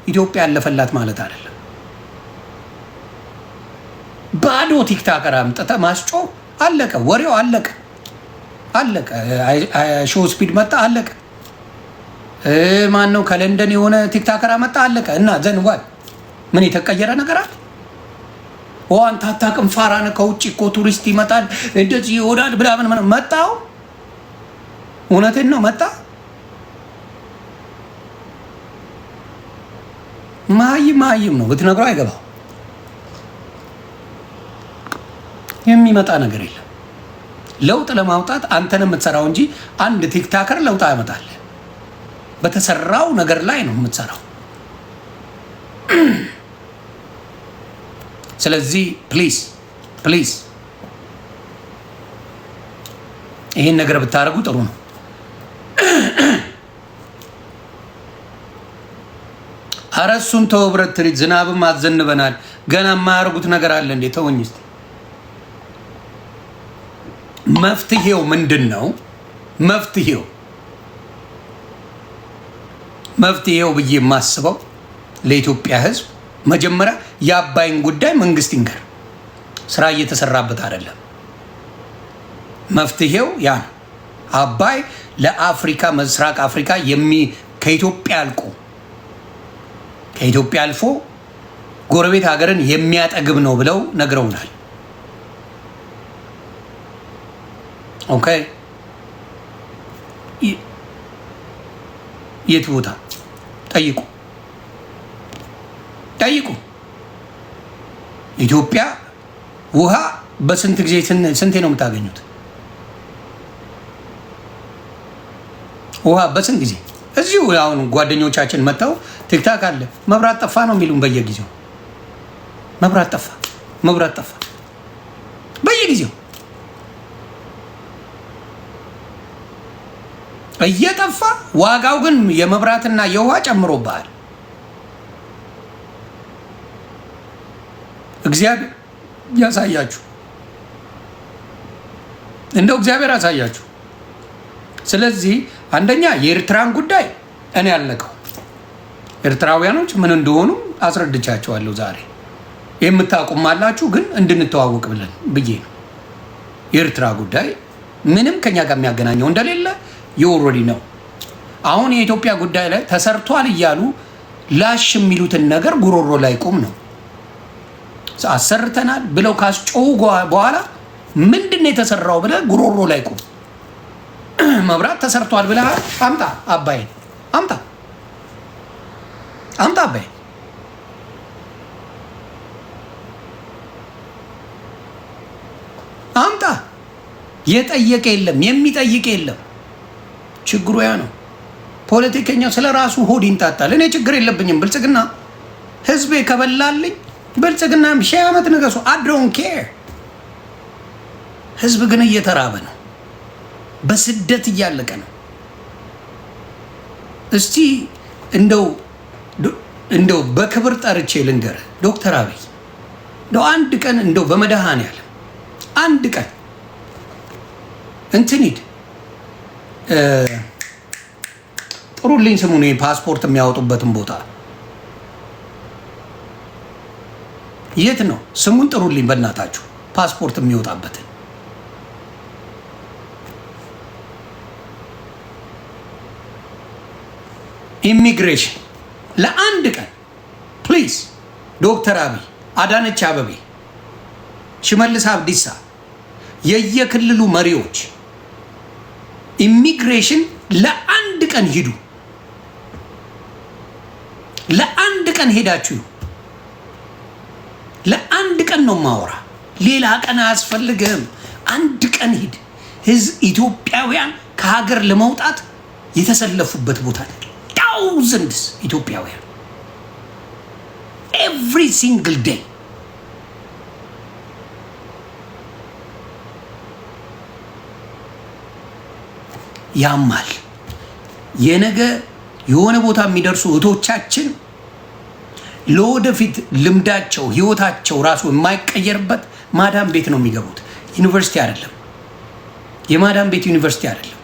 ኢትዮጵያ ያለፈላት ማለት አይደለም። ባዶ ቲክታከር አምጥተህ ማስጮ አለቀ። ወሬው አለቀ። ሾው ስፒድ መጣ አለቀ። ማን ነው ከለንደን የሆነ ቲክታከር መጣ አለቀ። እና ዘንዋል ምን የተቀየረ ነገር አለ? አንተ አታውቅም፣ ፋራ ነህ፣ ከውጭ እኮ ቱሪስት ይመጣል እንደዚህ ይሆናል ብላ ምን መጣው? እውነቴን ነው መጣ። መሀይም ነው ብትነግረው አይገባው። የሚመጣ ነገር የለም። ለውጥ ለማውጣት አንተን የምትሰራው እንጂ አንድ ቲክታከር ለውጥ ያመጣል። በተሰራው ነገር ላይ ነው የምትሰራው። ስለዚህ ፕሊዝ ይሄን ነገር ብታደርጉ ጥሩ ነው። ኧረ እሱን ተው። ብረት ትርኢት ዝናብም አዘንበናል። ገና የማያደርጉት ነገር አለ እንዴ? ተወኝ እስኪ። መፍትሄው ምንድን ነው? መፍትሄው ብዬ የማስበው ለኢትዮጵያ ሕዝብ መጀመሪያ የአባይን ጉዳይ መንግስት ይንገር። ስራ እየተሰራበት አይደለም። መፍትሄው ያ ነው። አባይ ለአፍሪካ ምስራቅ አፍሪካ ከኢትዮጵያ አልፎ ጎረቤት ሀገርን የሚያጠግብ ነው ብለው ነግረውናል። ኦኬ፣ የት ቦታ ጠይቁ። ኢትዮጵያ ውሃ በስንት ጊዜ ስንቴ ነው የምታገኙት? ውሃ በስንት ጊዜ? እዚሁ አሁን ጓደኞቻችን መጥተው ቲክታክ አለ መብራት ጠፋ ነው የሚሉን በየጊዜው። መብራት ጠፋ በየጊዜው እየጠፋ ዋጋው ግን የመብራትና የውሃ ጨምሮብሃል። እግዚአብሔር ያሳያችሁ፣ እንደው እግዚአብሔር ያሳያችሁ። ስለዚህ አንደኛ የኤርትራን ጉዳይ እኔ ያልነቀው ኤርትራውያኖች ምን እንደሆኑ አስረድቻቸዋለሁ። ዛሬ የምታውቁም አላችሁ፣ ግን እንድንተዋወቅ ብዬ ነው። የኤርትራ ጉዳይ ምንም ከኛ ጋር የሚያገናኘው እንደሌለ የኦልሬዲ ነው። አሁን የኢትዮጵያ ጉዳይ ላይ ተሰርቷል እያሉ ላሽ የሚሉትን ነገር ጉሮሮ ላይ ቁም ነው። አሰርተናል ብለው ካስጮሁ በኋላ ምንድን የተሰራው ብለህ ጉሮሮ ላይ ቁም። መብራት ተሰርቷል ብለህ አምጣ፣ አባይን አምጣ፣ አምጣ፣ አባይን አምጣ። የጠየቀ የለም፣ የሚጠይቅ የለም። ችግሩ ያ ነው። ፖለቲከኛው ስለ ራሱ ሆድ ይንጣጣል። እኔ ችግር የለብኝም። ብልጽግና ህዝቤ ከበላልኝ ብልጽግና 1000 ዓመት ንገሱ። I don't care። ህዝብ ግን እየተራበ ነው፣ በስደት እያለቀ ነው። እስቲ እንደው በክብር ጠርቼ ልንገር ዶክተር አብይ እንደው አንድ ቀን እንደው በመድኃኔዓለም አንድ ቀን እንትን ሂድ ጥሩልኝ ስሙን ፓስፖርት የሚያወጡበትን ቦታ የት ነው? ስሙን ጥሩልኝ በእናታችሁ ፓስፖርት የሚወጣበትን። ኢሚግሬሽን ለአንድ ቀን ፕሊዝ። ዶክተር አብይ፣ አዳነች አበቤ፣ ሽመልስ አብዲሳ፣ የየክልሉ መሪዎች ኢሚግሬሽን ለአንድ ቀን ሂዱ። ለአንድ ቀን ሄዳችሁ ለአንድ ቀን ነው ማወራ። ሌላ ቀን አያስፈልግም። አንድ ቀን ሂድ። ኢትዮጵያውያን ከሀገር ለመውጣት የተሰለፉበት ቦታ ታውዘንድስ ኢትዮጵያውያን ኤቭሪ ሲንግል ዴይ ያማል። የነገ የሆነ ቦታ የሚደርሱ እህቶቻችን ለወደፊት ልምዳቸው ህይወታቸው ራሱ የማይቀየርበት ማዳም ቤት ነው የሚገቡት። ዩኒቨርሲቲ አይደለም፣ የማዳም ቤት ዩኒቨርሲቲ አይደለም።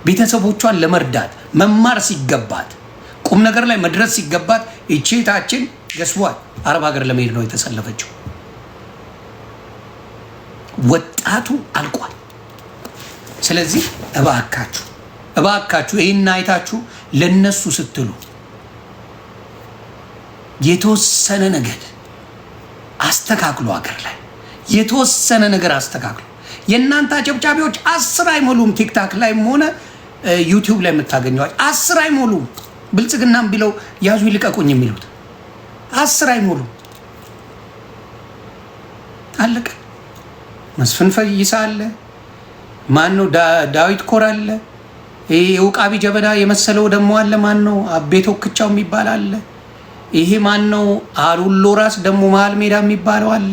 ቤተሰቦቿን ለመርዳት መማር ሲገባት፣ ቁም ነገር ላይ መድረስ ሲገባት እቼታችን ገስቧል አረብ ሀገር ለመሄድ ነው የተሰለፈችው። ወጣቱ አልቋል። ስለዚህ እባካችሁ ይህን አይታችሁ ለነሱ ስትሉ የተወሰነ ነገር አስተካክሉ። ሀገር ላይ የተወሰነ ነገር አስተካክሉ። የእናንተ አጨብጫቢዎች 10 አይሞሉም። ቲክታክ ላይም ሆነ ዩቲዩብ ላይ የምታገኘዋቸው 10 አይሞሉም። ብልጽግናም ቢለው ያዙ ይልቀቁኝ የሚሉት 10 አይሞሉም። አለቀ። መስፍን ፈይሳ አለ፣ ማን ነው ዳዊት ኮር አለ፣ የውቃቢ ጀበዳ የመሰለው ደግሞ አለ፣ ማን ነው አቤቶ ክቻው የሚባል አለ፣ ይሄ ማን ነው አሩሎ ራስ ደግሞ መሀል ሜዳ የሚባለው አለ።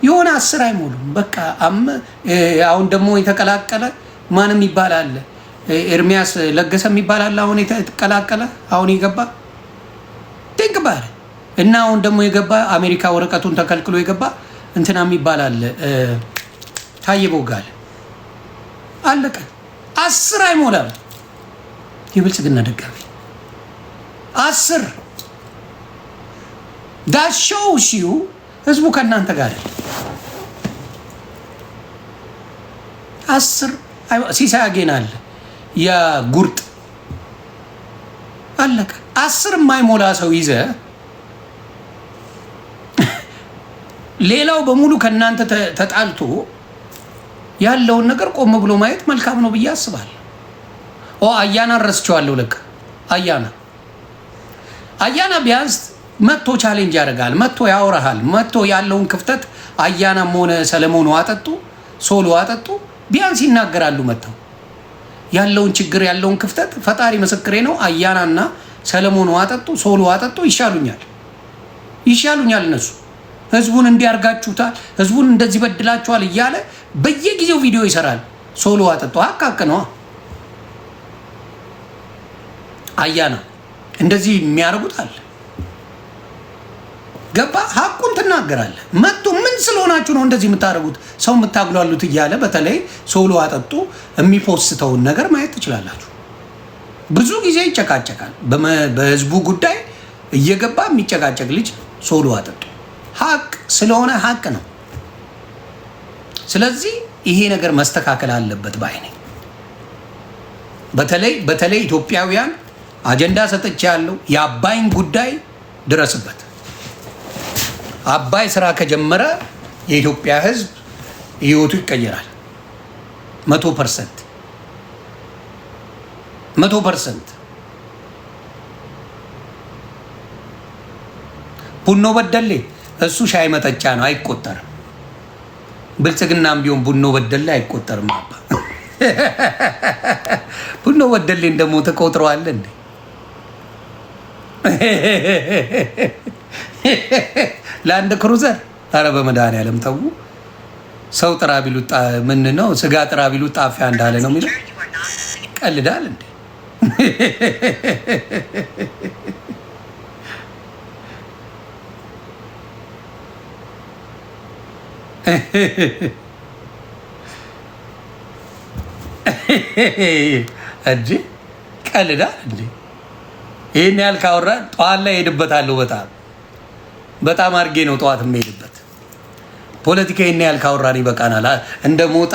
የሆነ 10 አይሞሉም። በቃ አሁን ደግሞ የተቀላቀለ ማንም ይባላል፣ ኤርሚያስ ለገሰ የሚባል አለ። አሁን የተቀላቀለ አሁን የገባ ድንቅ ባለ እና አሁን ደግሞ የገባ አሜሪካ ወረቀቱን ተከልክሎ የገባ እንትና የሚባል አለ፣ ታየ ቦጋለ። አለቀ። 10 አይሞላም። የብልጽግና ደጋፊ 10 ዳሾው ሲዩ ህዝቡ ከእናንተ ጋር 10 ሲሳይ አገናል የጉርጥ አለቀ። 10 የማይሞላ ሰው ይዘ ሌላው በሙሉ ከእናንተ ተጣልቶ ያለውን ነገር ቆም ብሎ ማየት መልካም ነው ብዬ አስባለሁ። አያና ረስቸዋለሁ። ለካ አያና ቢያንስ መጥቶ ቻሌንጅ ያደርጋል፣ መጥቶ ያወራሃል፣ መጥቶ ያለውን ክፍተት አያናም ሆነ ሰለሞን አጠጡ ሶሎ አጠጡ ቢያንስ ይናገራሉ። መጥተው ያለውን ችግር ያለውን ክፍተት ፈጣሪ ምስክሬ ነው። አያናና ሰለሞን አጠጡ ሶሎ አጠጡ ይሻሉኛል እነሱ። ህዝቡን እንዲያርጋችሁታል፣ ህዝቡን እንደዚህ በድላችኋል እያለ በየጊዜው ቪዲዮ ይሰራል። ሶሎ አጠጡ ሀቅ ነው። አያና እንደዚህ የሚያደርጉት አለ። ገባ? ሀቁን ትናገራለህ። መጥቶ ምን ስለሆናችሁ ነው እንደዚህ የምታደርጉት ሰው የምታግሏሉት እያለ በተለይ ሶሎ አጠጡ የሚፖስተውን ነገር ማየት ትችላላችሁ። ብዙ ጊዜ ይጨቃጨቃል በህዝቡ ጉዳይ እየገባ የሚጨቃጨቅ ልጅ ሶሎ አጠጡ። ሀቅ ስለሆነ ሀቅ ነው። ስለዚህ ይሄ ነገር መስተካከል አለበት ባይ ነኝ። በተለይ ኢትዮጵያውያን አጀንዳ ሰጥቼ ያለው የአባይን ጉዳይ ድረስበት። አባይ ስራ ከጀመረ የኢትዮጵያ ህዝብ ህይወቱ ይቀየራል። 100%። ቡኖ በደሌ እሱ ሻይ መጠጫ ነው፣ አይቆጠርም። ብልጽግናም ቢሆን ቡኖ በደሌ አይቆጠርም። አባ ቡኖ በደሌ እንደሞተ ቆጥረዋል እንዴ? ለአንድ ክሩዘር? ኧረ በመድኃኒዓለም ተው። ሰው ጥራ ቢሉት ምን ነው ስጋ ጥራ ቢሉት ጣፊያ እንዳለ ነው የሚለው። ቀልዳል እንዴ? እንጂ ቀልዳል እንዴ? ይህን ያህል ካወራ ጠዋት ላይ ሄድበታለሁ። በጣም አድርጌ ነው ጠዋት የምሄድበት። ፖለቲካ ይህን ያህል ካወራን ይበቃናል። እንደ ሞጣ